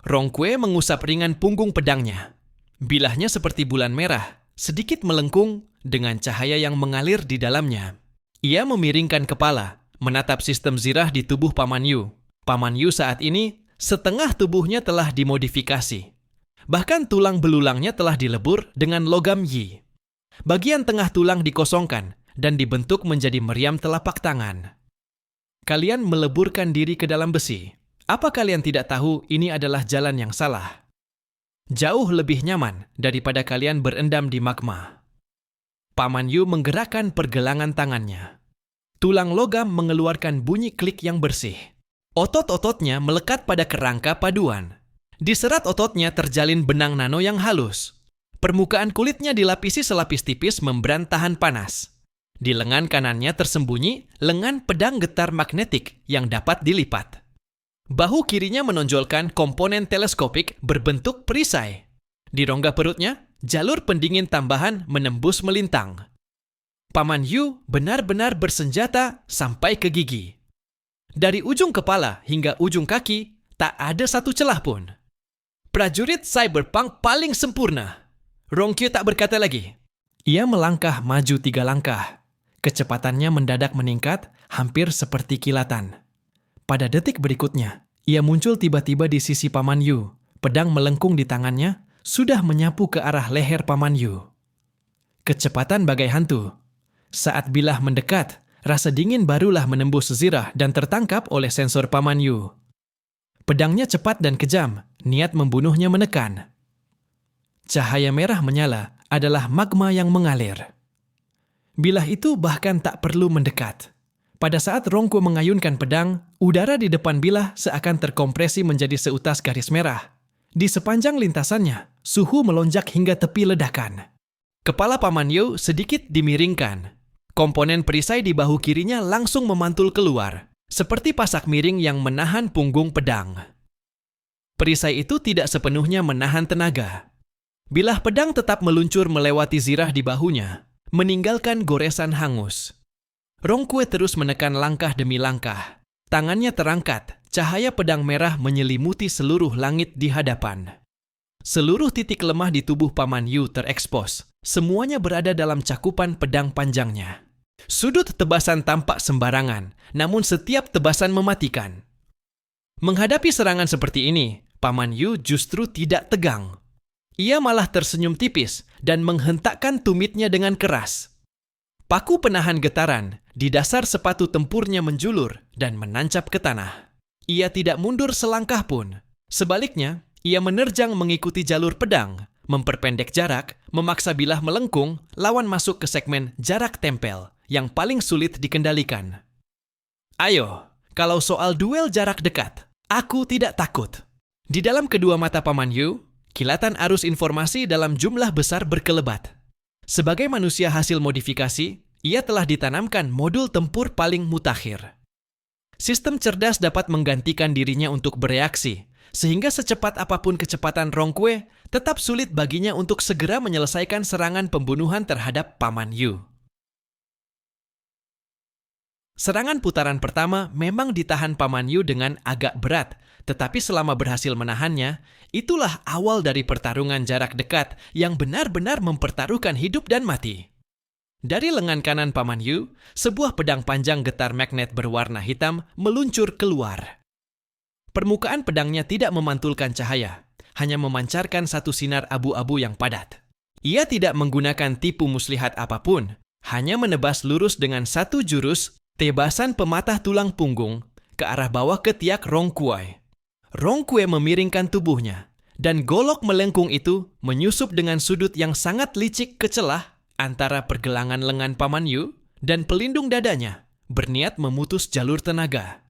Rongkue mengusap ringan punggung pedangnya. Bilahnya seperti bulan merah, sedikit melengkung dengan cahaya yang mengalir di dalamnya. Ia memiringkan kepala, menatap sistem zirah di tubuh Paman Yu. Paman Yu saat ini, setengah tubuhnya telah dimodifikasi. Bahkan tulang belulangnya telah dilebur dengan logam Yi. Bagian tengah tulang dikosongkan dan dibentuk menjadi meriam telapak tangan. Kalian meleburkan diri ke dalam besi. Apa kalian tidak tahu ini adalah jalan yang salah? Jauh lebih nyaman daripada kalian berendam di magma. Paman Yu menggerakkan pergelangan tangannya. Tulang logam mengeluarkan bunyi klik yang bersih. Otot-ototnya melekat pada kerangka paduan. Di serat ototnya terjalin benang nano yang halus. Permukaan kulitnya dilapisi selapis tipis membran tahan panas. Di lengan kanannya tersembunyi lengan pedang getar magnetik yang dapat dilipat. Bahu kirinya menonjolkan komponen teleskopik berbentuk perisai. Di rongga perutnya, jalur pendingin tambahan menembus melintang. Paman Yu benar-benar bersenjata sampai ke gigi. Dari ujung kepala hingga ujung kaki, tak ada satu celah pun. Prajurit cyberpunk paling sempurna. Rongkue tak berkata lagi. Ia melangkah maju 3 langkah. Kecepatannya mendadak meningkat, hampir seperti kilatan. Pada detik berikutnya, ia muncul tiba-tiba di sisi Paman Yu. Pedang melengkung di tangannya, sudah menyapu ke arah leher Paman Yu. Kecepatan bagai hantu. Saat bilah mendekat, rasa dingin barulah menembus zirah dan tertangkap oleh sensor Paman Yu. Pedangnya cepat dan kejam, niat membunuhnya menekan. Cahaya merah menyala adalah magma yang mengalir. Bilah itu bahkan tak perlu mendekat. Pada saat Rongkue mengayunkan pedang, udara di depan bilah seakan terkompresi menjadi seutas garis merah. Di sepanjang lintasannya, suhu melonjak hingga tepi ledakan. Kepala Paman Yu sedikit dimiringkan. Komponen perisai di bahu kirinya langsung memantul keluar, seperti pasak miring yang menahan punggung pedang. Perisai itu tidak sepenuhnya menahan tenaga. Bilah pedang tetap meluncur melewati zirah di bahunya, meninggalkan goresan hangus. Rongkue terus menekan langkah demi langkah. Tangannya terangkat, cahaya pedang merah menyelimuti seluruh langit di hadapan. Seluruh titik lemah di tubuh Paman Yu terekspos. Semuanya berada dalam cakupan pedang panjangnya. Sudut tebasan tampak sembarangan, namun setiap tebasan mematikan. Menghadapi serangan seperti ini, Paman Yu justru tidak tegang. Ia malah tersenyum tipis dan menghentakkan tumitnya dengan keras. Paku penahan getaran di dasar sepatu tempurnya menjulur dan menancap ke tanah. Ia tidak mundur selangkah pun. Sebaliknya, ia menerjang mengikuti jalur pedang, memperpendek jarak, memaksa bilah melengkung, lawan masuk ke segmen jarak tempel yang paling sulit dikendalikan. Ayo, kalau soal duel jarak dekat, aku tidak takut. Di dalam kedua mata Paman Yu, kilatan arus informasi dalam jumlah besar berkelebat. Sebagai manusia hasil modifikasi, ia telah ditanamkan modul tempur paling mutakhir. Sistem cerdas dapat menggantikan dirinya untuk bereaksi, sehingga secepat apapun kecepatan Rongkue, tetap sulit baginya untuk segera menyelesaikan serangan pembunuhan terhadap Paman Yu. Serangan putaran pertama memang ditahan Paman Yu dengan agak berat, tetapi selama berhasil menahannya, itulah awal dari pertarungan jarak dekat yang benar-benar mempertaruhkan hidup dan mati. Dari lengan kanan Paman Yu, sebuah pedang panjang getar magnet berwarna hitam meluncur keluar. Permukaan pedangnya tidak memantulkan cahaya, hanya memancarkan satu sinar abu-abu yang padat. Ia tidak menggunakan tipu muslihat apapun, hanya menebas lurus dengan satu jurus, tebasan pematah tulang punggung, ke arah bawah ketiak Rongkue. Rongkue memiringkan tubuhnya, dan golok melengkung itu menyusup dengan sudut yang sangat licik ke celah antara pergelangan lengan Paman Yu dan pelindung dadanya, berniat memutus jalur tenaga.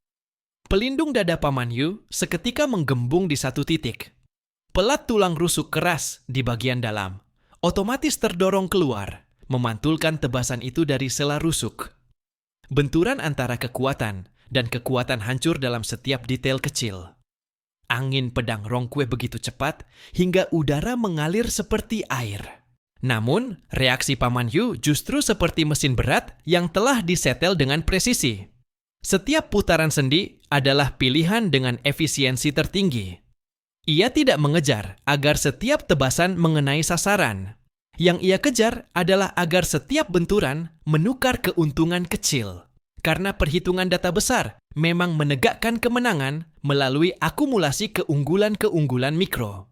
Pelindung dada Paman Yu seketika menggembung di satu titik. Pelat tulang rusuk keras di bagian dalam, otomatis terdorong keluar, memantulkan tebasan itu dari sela rusuk. Benturan antara kekuatan dan kekuatan hancur dalam setiap detail kecil. Angin pedang Rongkue begitu cepat hingga udara mengalir seperti air. Namun, reaksi Paman Yu justru seperti mesin berat yang telah disetel dengan presisi. Setiap putaran sendi adalah pilihan dengan efisiensi tertinggi. Ia tidak mengejar agar setiap tebasan mengenai sasaran. Yang ia kejar adalah agar setiap benturan menukar keuntungan kecil. Karena perhitungan data besar memang menegakkan kemenangan melalui akumulasi keunggulan-keunggulan mikro.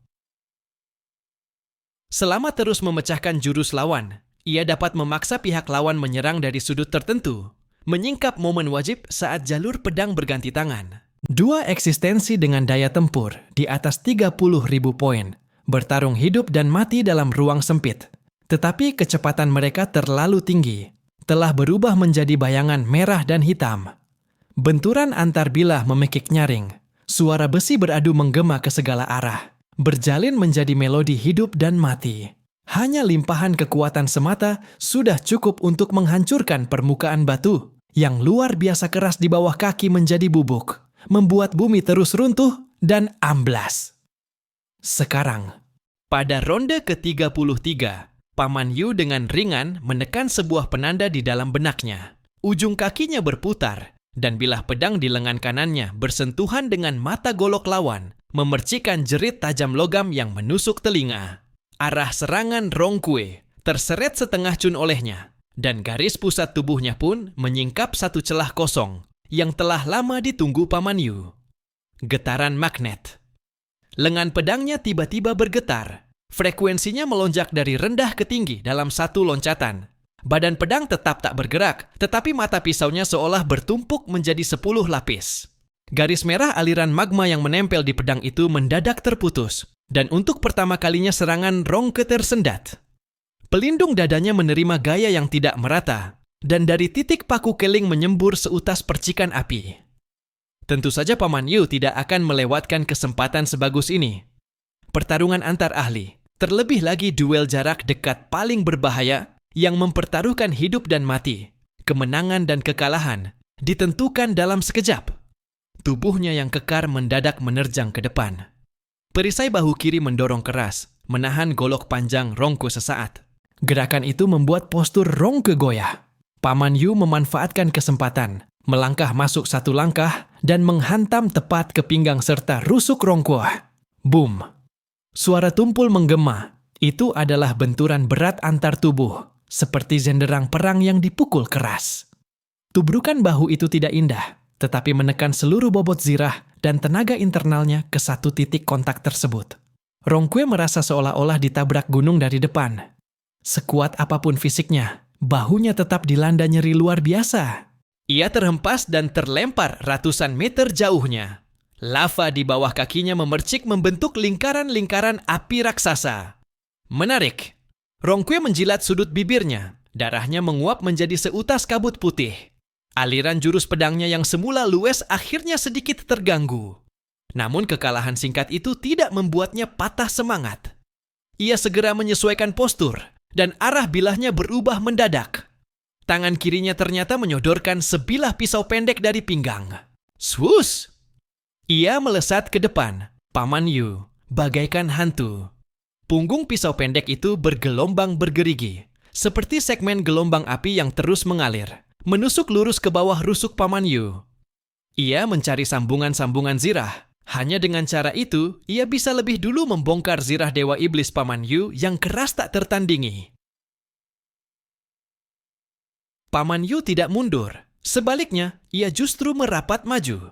Selama terus memecahkan jurus lawan, ia dapat memaksa pihak lawan menyerang dari sudut tertentu, menyingkap momen wajib saat jalur pedang berganti tangan. Dua eksistensi dengan daya tempur di atas 30.000 poin, bertarung hidup dan mati dalam ruang sempit. Tetapi kecepatan mereka terlalu tinggi, telah berubah menjadi bayangan merah dan hitam. Benturan antar bilah memekik nyaring, suara besi beradu menggema ke segala arah, berjalin menjadi melodi hidup dan mati. Hanya limpahan kekuatan semata sudah cukup untuk menghancurkan permukaan batu yang luar biasa keras di bawah kaki menjadi bubuk, membuat bumi terus runtuh dan amblas. Sekarang, pada ronde ke-33, Paman Yu dengan ringan menekan sebuah penanda di dalam benaknya. Ujung kakinya berputar, dan bilah pedang di lengan kanannya bersentuhan dengan mata golok lawan, memercikan jerit tajam logam yang menusuk telinga. Arah serangan Rongkue terseret setengah cun olehnya, dan garis pusat tubuhnya pun menyingkap satu celah kosong yang telah lama ditunggu Paman Yu. Getaran magnet. Lengan pedangnya tiba-tiba bergetar. Frekuensinya melonjak dari rendah ke tinggi dalam satu loncatan. Badan pedang tetap tak bergerak, tetapi mata pisaunya seolah bertumpuk menjadi 10 lapis. Garis merah aliran magma yang menempel di pedang itu mendadak terputus, dan untuk pertama kalinya serangan Rongke tersendat. Pelindung dadanya menerima gaya yang tidak merata, dan dari titik paku keling menyembur seutas percikan api. Tentu saja Paman Yu tidak akan melewatkan kesempatan sebagus ini. Pertarungan antar ahli, terlebih lagi duel jarak dekat paling berbahaya yang mempertaruhkan hidup dan mati, kemenangan dan kekalahan, ditentukan dalam sekejap. Tubuhnya yang kekar mendadak menerjang ke depan. Perisai bahu kiri mendorong keras, menahan golok panjang Rongke sesaat. Gerakan itu membuat postur Rongke goyah. Paman Yu memanfaatkan kesempatan, melangkah masuk satu langkah, dan menghantam tepat ke pinggang serta rusuk Rongke. Boom! Suara tumpul menggema. Itu adalah benturan berat antar tubuh, seperti zenderang perang yang dipukul keras. Tubrukan bahu itu tidak indah, tetapi menekan seluruh bobot zirah dan tenaga internalnya ke satu titik kontak tersebut. Rongkue merasa seolah-olah ditabrak gunung dari depan. Sekuat apapun fisiknya, bahunya tetap dilanda nyeri luar biasa. Ia terhempas dan terlempar ratusan meter jauhnya. Lava di bawah kakinya memercik membentuk lingkaran-lingkaran api raksasa. Menarik. Rongkue menjilat sudut bibirnya. Darahnya menguap menjadi seutas kabut putih. Aliran jurus pedangnya yang semula luwes akhirnya sedikit terganggu. Namun kekalahan singkat itu tidak membuatnya patah semangat. Ia segera menyesuaikan postur, dan arah bilahnya berubah mendadak. Tangan kirinya ternyata menyodorkan sebilah pisau pendek dari pinggang. Swus! Ia melesat ke depan, Paman Yu, bagaikan hantu. Punggung pisau pendek itu bergelombang bergerigi, seperti segmen gelombang api yang terus mengalir, menusuk lurus ke bawah rusuk Paman Yu. Ia mencari sambungan-sambungan zirah. Hanya dengan cara itu, ia bisa lebih dulu membongkar zirah Dewa Iblis Paman Yu yang keras tak tertandingi. Paman Yu tidak mundur. Sebaliknya, ia justru merapat maju.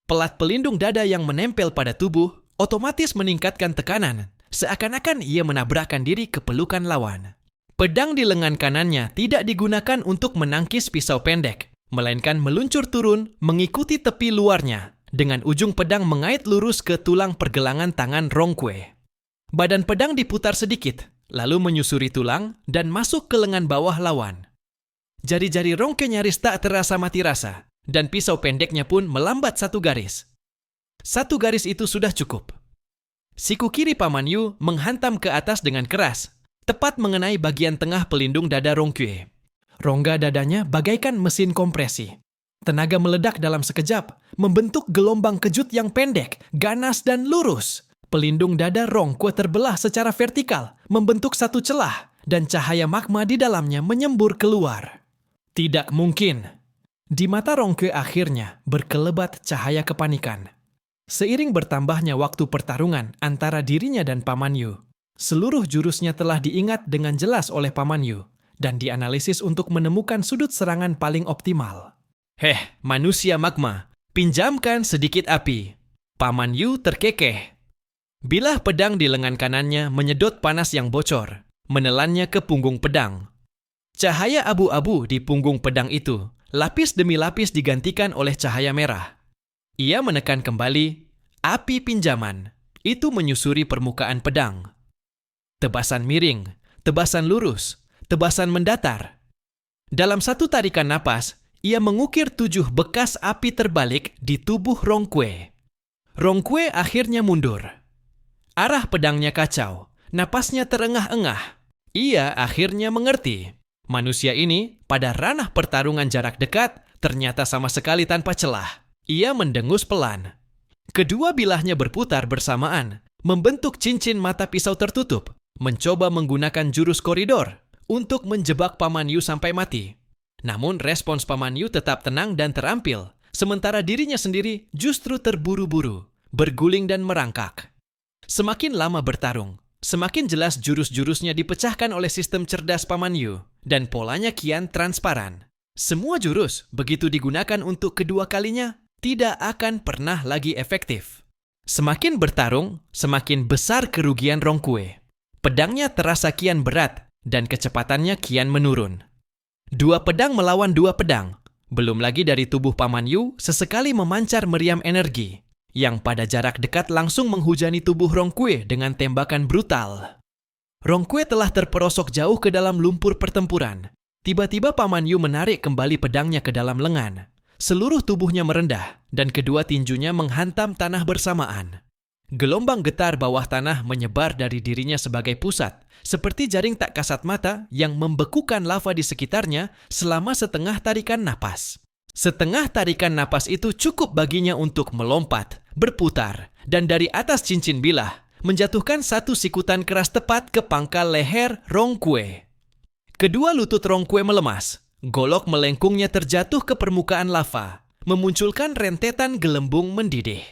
Pelat pelindung dada yang menempel pada tubuh otomatis meningkatkan tekanan, seakan-akan ia menabrakkan diri ke pelukan lawan. Pedang di lengan kanannya tidak digunakan untuk menangkis pisau pendek, melainkan meluncur turun mengikuti tepi luarnya, dengan ujung pedang mengait lurus ke tulang pergelangan tangan Rongkue. Badan pedang diputar sedikit, lalu menyusuri tulang dan masuk ke lengan bawah lawan. Jari-jari Rongkue nyaris tak terasa mati rasa, dan pisau pendeknya pun melambat satu garis. Satu garis itu sudah cukup. Siku kiri Paman Yu menghantam ke atas dengan keras, tepat mengenai bagian tengah pelindung dada Rongkue. Rongga dadanya bagaikan mesin kompresi. Tenaga meledak dalam sekejap, membentuk gelombang kejut yang pendek, ganas dan lurus, Pelindung dada Rongkue terbelah secara vertikal, membentuk satu celah, dan cahaya magma di dalamnya menyembur keluar. Tidak mungkin. Di mata Rongkue akhirnya berkelebat cahaya kepanikan. Seiring bertambahnya waktu pertarungan antara dirinya dan Paman Yu, seluruh jurusnya telah diingat dengan jelas oleh Paman Yu dan dianalisis untuk menemukan sudut serangan paling optimal. Manusia magma, pinjamkan sedikit api. Paman Yu terkekeh. Bilah pedang di lengan kanannya menyedot panas yang bocor, menelannya ke punggung pedang. Cahaya abu-abu di punggung pedang itu, lapis demi lapis digantikan oleh cahaya merah. Ia menekan kembali, api pinjaman, itu menyusuri permukaan pedang. Tebasan miring, tebasan lurus, tebasan mendatar. Dalam satu tarikan napas, ia mengukir 7 bekas api terbalik di tubuh Rongkue. Rongkue akhirnya mundur. Arah pedangnya kacau, napasnya terengah-engah. Ia akhirnya mengerti. Manusia ini, pada ranah pertarungan jarak dekat, ternyata sama sekali tanpa celah. Ia mendengus pelan. Kedua bilahnya berputar bersamaan, membentuk cincin mata pisau tertutup, mencoba menggunakan jurus koridor untuk menjebak Paman Yu sampai mati. Namun respons Paman Yu tetap tenang dan terampil, sementara dirinya sendiri justru terburu-buru, berguling dan merangkak. Semakin lama bertarung, semakin jelas jurus-jurusnya dipecahkan oleh sistem cerdas Paman Yu, dan polanya kian transparan. Semua jurus, begitu digunakan untuk kedua kalinya, tidak akan pernah lagi efektif. Semakin bertarung, semakin besar kerugian Rongkue. Pedangnya terasa kian berat, dan kecepatannya kian menurun. 2 pedang melawan 2 pedang, belum lagi dari tubuh Paman Yu sesekali memancar meriam energi, yang pada jarak dekat langsung menghujani tubuh Rongkue dengan tembakan brutal. Rongkue telah terperosok jauh ke dalam lumpur pertempuran. Tiba-tiba Paman Yu menarik kembali pedangnya ke dalam lengan. Seluruh tubuhnya merendah, dan kedua tinjunya menghantam tanah bersamaan. Gelombang getar bawah tanah menyebar dari dirinya sebagai pusat, seperti jaring tak kasat mata yang membekukan lava di sekitarnya selama setengah tarikan napas. Setengah tarikan napas itu cukup baginya untuk melompat, berputar, dan dari atas cincin bilah, menjatuhkan satu sikutan keras tepat ke pangkal leher Rongkue. Kedua lutut Rongkue melemas, golok melengkungnya terjatuh ke permukaan lava, memunculkan rentetan gelembung mendidih.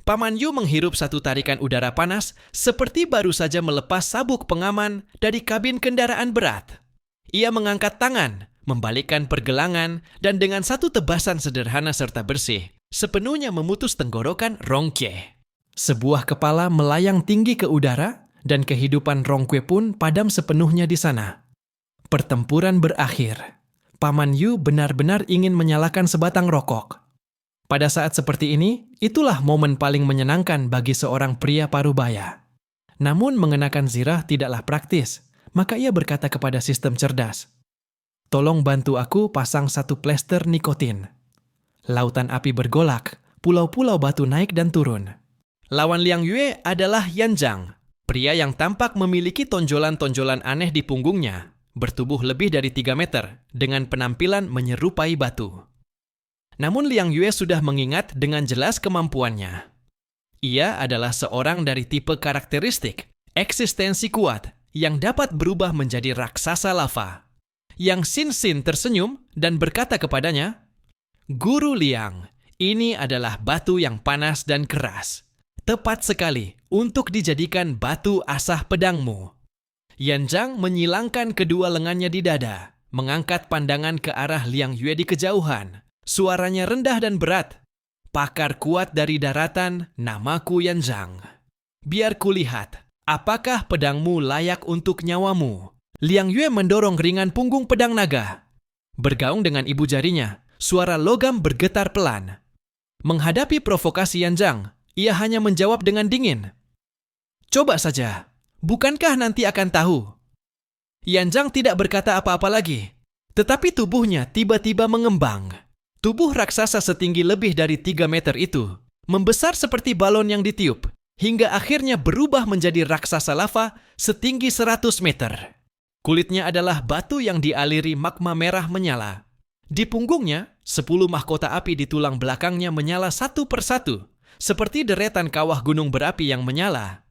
Paman Yu menghirup satu tarikan udara panas, seperti baru saja melepas sabuk pengaman dari kabin kendaraan berat. Ia mengangkat tangan, membalikkan pergelangan, dan dengan satu tebasan sederhana serta bersih, sepenuhnya memutus tenggorokan Rongkue. Sebuah kepala melayang tinggi ke udara, dan kehidupan Rongkue pun padam sepenuhnya di sana. Pertempuran berakhir. Paman Yu benar-benar ingin menyalakan sebatang rokok. Pada saat seperti ini, itulah momen paling menyenangkan bagi seorang pria parubaya. Namun mengenakan zirah tidaklah praktis, maka ia berkata kepada sistem cerdas, "Tolong bantu aku pasang satu plester nikotin." Lautan api bergolak, pulau-pulau batu naik dan turun. Lawan Liang Yue adalah Yan Zhang, pria yang tampak memiliki tonjolan-tonjolan aneh di punggungnya, bertubuh lebih dari 3 meter, dengan penampilan menyerupai batu. Namun Liang Yue sudah mengingat dengan jelas kemampuannya. Ia adalah seorang dari tipe karakteristik, eksistensi kuat, yang dapat berubah menjadi raksasa lava. Yang Xin tersenyum dan berkata kepadanya, "Guru Liang, ini adalah batu yang panas dan keras. Tepat sekali untuk dijadikan batu asah pedangmu." Yan Zhang menyilangkan kedua lengannya di dada, mengangkat pandangan ke arah Liang Yue di kejauhan. Suaranya rendah dan berat. "Pakar kuat dari daratan, namaku Yan Zhang. Biar kulihat, apakah pedangmu layak untuk nyawamu?" Liang Yue mendorong ringan punggung pedang naga. Bergaung dengan ibu jarinya, suara logam bergetar pelan. Menghadapi provokasi Yan Zhang, ia hanya menjawab dengan dingin, "Coba saja, bukankah nanti akan tahu?" Yan Zhang tidak berkata apa-apa lagi, tetapi tubuhnya tiba-tiba mengembang. Tubuh raksasa setinggi lebih dari 3 meter itu membesar seperti balon yang ditiup, hingga akhirnya berubah menjadi raksasa lava setinggi 100 meter. Kulitnya adalah batu yang dialiri magma merah menyala. Di punggungnya, 10 mahkota api di tulang belakangnya menyala satu persatu, seperti deretan kawah gunung berapi yang menyala.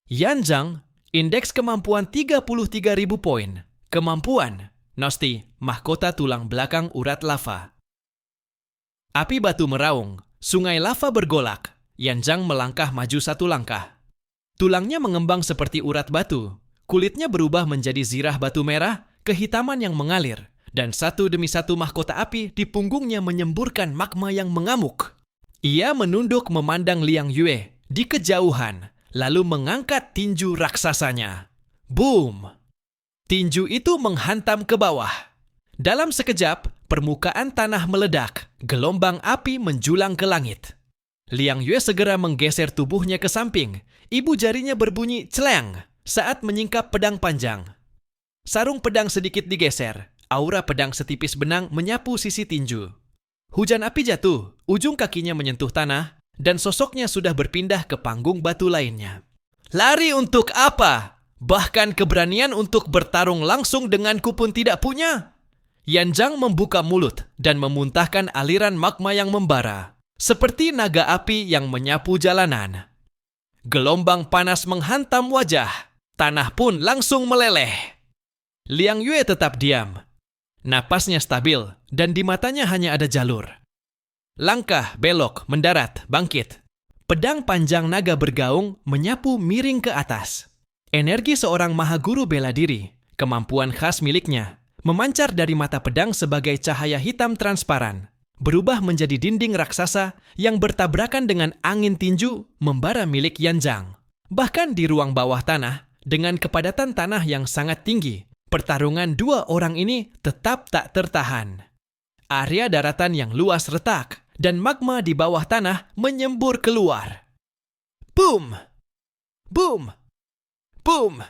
Yanjang, indeks kemampuan 33.000 poin. Kemampuan, Nosti, mahkota tulang belakang urat lava. Api batu meraung, sungai lava bergolak. Yanjang melangkah maju 1 langkah. Tulangnya mengembang seperti urat batu. Kulitnya berubah menjadi zirah batu merah, kehitaman yang mengalir. Dan satu demi satu mahkota api di punggungnya menyemburkan magma yang mengamuk. Ia menunduk memandang Liang Yue di kejauhan, lalu mengangkat tinju raksasanya. Boom! Tinju itu menghantam ke bawah. Dalam sekejap, permukaan tanah meledak, gelombang api menjulang ke langit. Liang Yue segera menggeser tubuhnya ke samping. Ibu jarinya berbunyi celeng saat menyingkap pedang panjang. Sarung pedang sedikit digeser. Aura pedang setipis benang menyapu sisi tinju. Hujan api jatuh, ujung kakinya menyentuh tanah, dan sosoknya sudah berpindah ke panggung batu lainnya. Lari untuk apa? Bahkan keberanian untuk bertarung langsung denganku pun tidak punya. Yanjang membuka mulut dan memuntahkan aliran magma yang membara, seperti naga api yang menyapu jalanan. Gelombang panas menghantam wajah, tanah pun langsung meleleh. Liang Yue tetap diam. Napasnya stabil, dan di matanya hanya ada jalur. Langkah, belok, mendarat, bangkit. Pedang panjang naga bergaung menyapu miring ke atas. Energi seorang mahaguru bela diri, kemampuan khas miliknya, memancar dari mata pedang sebagai cahaya hitam transparan, berubah menjadi dinding raksasa yang bertabrakan dengan angin tinju membara milik Yanjang. Bahkan di ruang bawah tanah, dengan kepadatan tanah yang sangat tinggi, pertarungan 2 orang ini tetap tak tertahan. Area daratan yang luas retak, dan magma di bawah tanah menyembur keluar. Boom! Boom! Boom!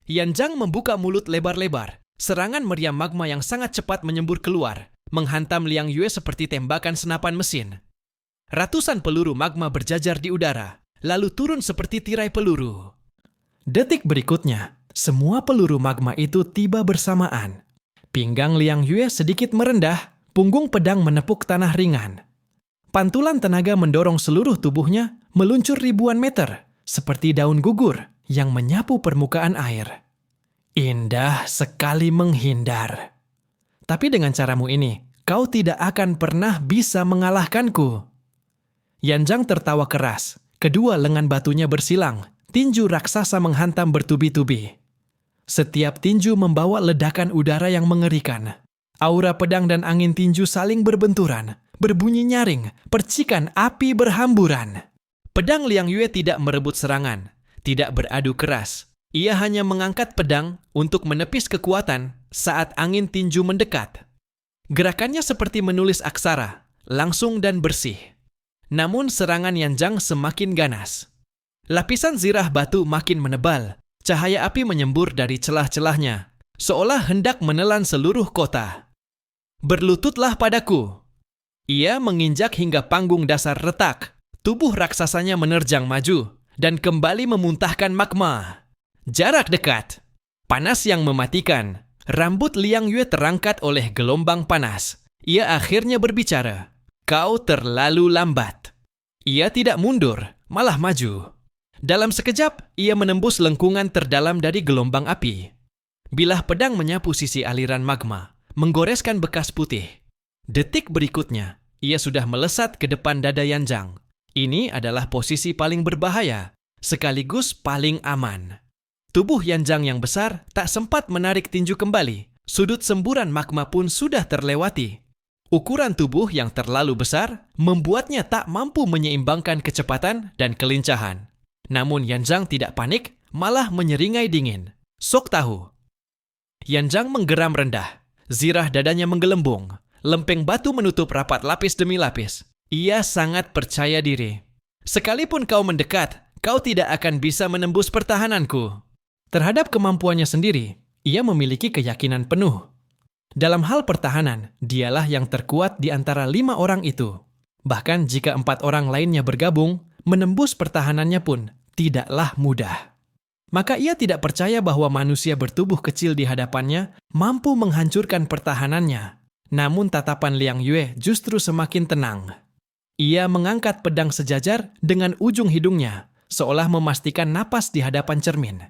Yanjang membuka mulut lebar-lebar. Serangan meriam magma yang sangat cepat menyembur keluar, menghantam Liang Yue seperti tembakan senapan mesin. Ratusan peluru magma berjajar di udara, lalu turun seperti tirai peluru. Detik berikutnya, semua peluru magma itu tiba bersamaan. Pinggang Liang Yue sedikit merendah, punggung pedang menepuk tanah ringan. Pantulan tenaga mendorong seluruh tubuhnya meluncur ribuan meter, seperti daun gugur yang menyapu permukaan air. Indah sekali menghindar. Tapi dengan caramu ini, kau tidak akan pernah bisa mengalahkanku. Yanjang tertawa keras, kedua lengan batunya bersilang, tinju raksasa menghantam bertubi-tubi. Setiap tinju membawa ledakan udara yang mengerikan. Aura pedang dan angin tinju saling berbenturan, berbunyi nyaring, percikan api berhamburan. Pedang Liang Yue tidak merebut serangan, tidak beradu keras. Ia hanya mengangkat pedang untuk menepis kekuatan saat angin tinju mendekat. Gerakannya seperti menulis aksara, langsung dan bersih. Namun serangan Yanjang semakin ganas. Lapisan zirah batu makin menebal. Cahaya api menyembur dari celah-celahnya, seolah hendak menelan seluruh kota. Berlututlah padaku. Ia menginjak hingga panggung dasar retak. Tubuh raksasanya menerjang maju dan kembali memuntahkan magma. Jarak dekat. Panas yang mematikan. Rambut Liang Yue terangkat oleh gelombang panas. Ia akhirnya berbicara. Kau terlalu lambat. Ia tidak mundur, malah maju. Dalam sekejap, ia menembus lengkungan terdalam dari gelombang api. Bilah pedang menyapu sisi aliran magma, menggoreskan bekas putih. Detik berikutnya, ia sudah melesat ke depan dada Yanjang. Ini adalah posisi paling berbahaya, sekaligus paling aman. Tubuh Yanjang yang besar tak sempat menarik tinju kembali. Sudut semburan magma pun sudah terlewati. Ukuran tubuh yang terlalu besar membuatnya tak mampu menyeimbangkan kecepatan dan kelincahan. Namun Yanjang tidak panik, malah menyeringai dingin. Sok tahu. Yanjang menggeram rendah. Zirah dadanya menggelembung. Lempeng batu menutup rapat lapis demi lapis. Ia sangat percaya diri. Sekalipun kau mendekat, kau tidak akan bisa menembus pertahananku. Terhadap kemampuannya sendiri, ia memiliki keyakinan penuh. Dalam hal pertahanan, dialah yang terkuat di antara 5 orang itu. Bahkan jika 4 orang lainnya bergabung, menembus pertahanannya pun tidaklah mudah. Maka ia tidak percaya bahwa manusia bertubuh kecil di hadapannya mampu menghancurkan pertahanannya. Namun tatapan Liang Yue justru semakin tenang. Ia mengangkat pedang sejajar dengan ujung hidungnya, seolah memastikan napas di hadapan cermin.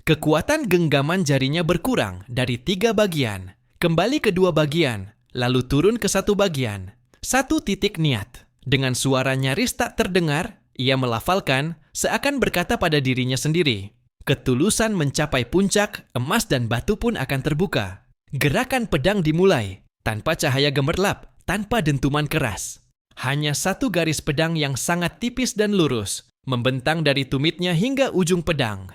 Kekuatan genggaman jarinya berkurang dari 3 bagian, kembali ke 2 bagian, lalu turun ke 1 bagian. 1 titik niat. Dengan suara nyaris tak terdengar, ia melafalkan seakan berkata pada dirinya sendiri, ketulusan mencapai puncak, emas dan batu pun akan terbuka. Gerakan pedang dimulai, tanpa cahaya gemerlap, tanpa dentuman keras. Hanya 1 garis pedang yang sangat tipis dan lurus, membentang dari tumitnya hingga ujung pedang.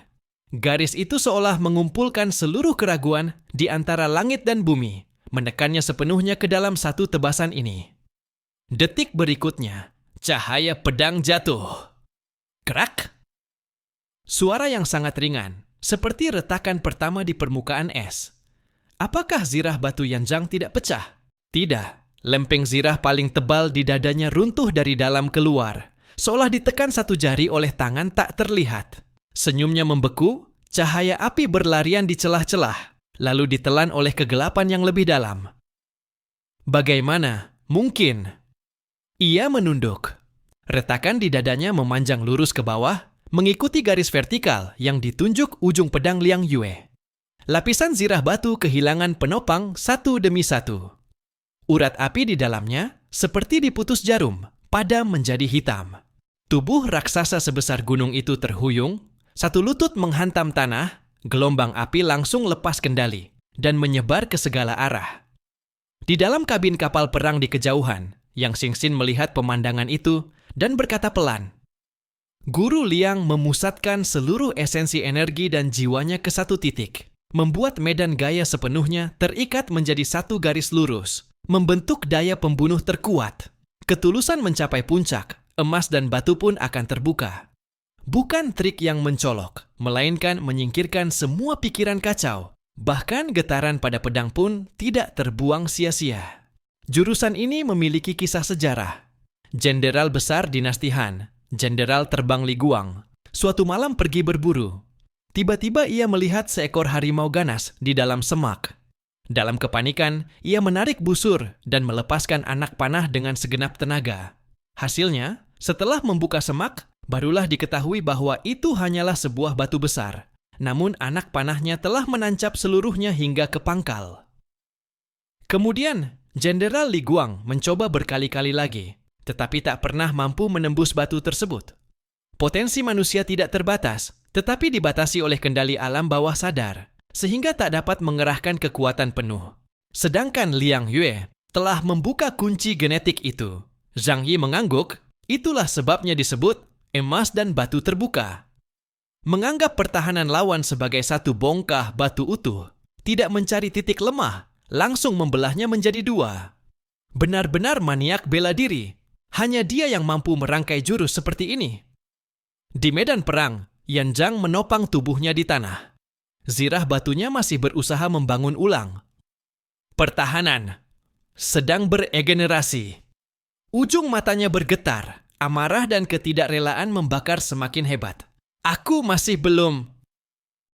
Garis itu seolah mengumpulkan seluruh keraguan di antara langit dan bumi, menekannya sepenuhnya ke dalam 1 tebasan ini. Detik berikutnya, cahaya pedang jatuh. Kerak! Suara yang sangat ringan, seperti retakan pertama di permukaan es. Apakah zirah batu Yanjang tidak pecah? Tidak. Lempeng zirah paling tebal di dadanya runtuh dari dalam keluar, seolah ditekan 1 jari oleh tangan tak terlihat. Senyumnya membeku, cahaya api berlarian di celah-celah, lalu ditelan oleh kegelapan yang lebih dalam. Bagaimana? Mungkin. Ia menunduk. Retakan di dadanya memanjang lurus ke bawah, mengikuti garis vertikal yang ditunjuk ujung pedang Liang Yue. Lapisan zirah batu kehilangan penopang 1 demi 1. Urat api di dalamnya, seperti diputus jarum, padam menjadi hitam. Tubuh raksasa sebesar gunung itu terhuyung, 1 lutut menghantam tanah, gelombang api langsung lepas kendali, dan menyebar ke segala arah. Di dalam kabin kapal perang di kejauhan, Yang Xingxin melihat pemandangan itu dan berkata pelan, Guru Liang memusatkan seluruh esensi energi dan jiwanya ke 1 titik, membuat medan gaya sepenuhnya terikat menjadi 1 garis lurus, membentuk daya pembunuh terkuat. Ketulusan mencapai puncak, emas dan batu pun akan terbuka. Bukan trik yang mencolok, melainkan menyingkirkan semua pikiran kacau. Bahkan getaran pada pedang pun tidak terbuang sia-sia. Jurusan ini memiliki kisah sejarah. Jenderal besar dinasti Han, Jenderal Terbang Li Guang, suatu malam pergi berburu. Tiba-tiba ia melihat seekor harimau ganas di dalam semak. Dalam kepanikan, ia menarik busur dan melepaskan anak panah dengan segenap tenaga. Hasilnya, setelah membuka semak, barulah diketahui bahwa itu hanyalah sebuah batu besar. Namun anak panahnya telah menancap seluruhnya hingga ke pangkal. Kemudian, Jenderal Li Guang mencoba berkali-kali lagi, tetapi tak pernah mampu menembus batu tersebut. Potensi manusia tidak terbatas, tetapi dibatasi oleh kendali alam bawah sadar, sehingga tak dapat mengerahkan kekuatan penuh. Sedangkan Liang Yue telah membuka kunci genetik itu. Zhang Yi mengangguk, itulah sebabnya disebut emas dan batu terbuka. Menganggap pertahanan lawan sebagai 1 bongkah batu utuh, tidak mencari titik lemah, langsung membelahnya menjadi 2. Benar-benar maniak bela diri. Hanya dia yang mampu merangkai jurus seperti ini. Di medan perang, Yanjang menopang tubuhnya di tanah. Zirah batunya masih berusaha membangun ulang. Pertahanan sedang beregenerasi. Ujung matanya bergetar, amarah dan ketidakrelaan membakar semakin hebat. Aku masih belum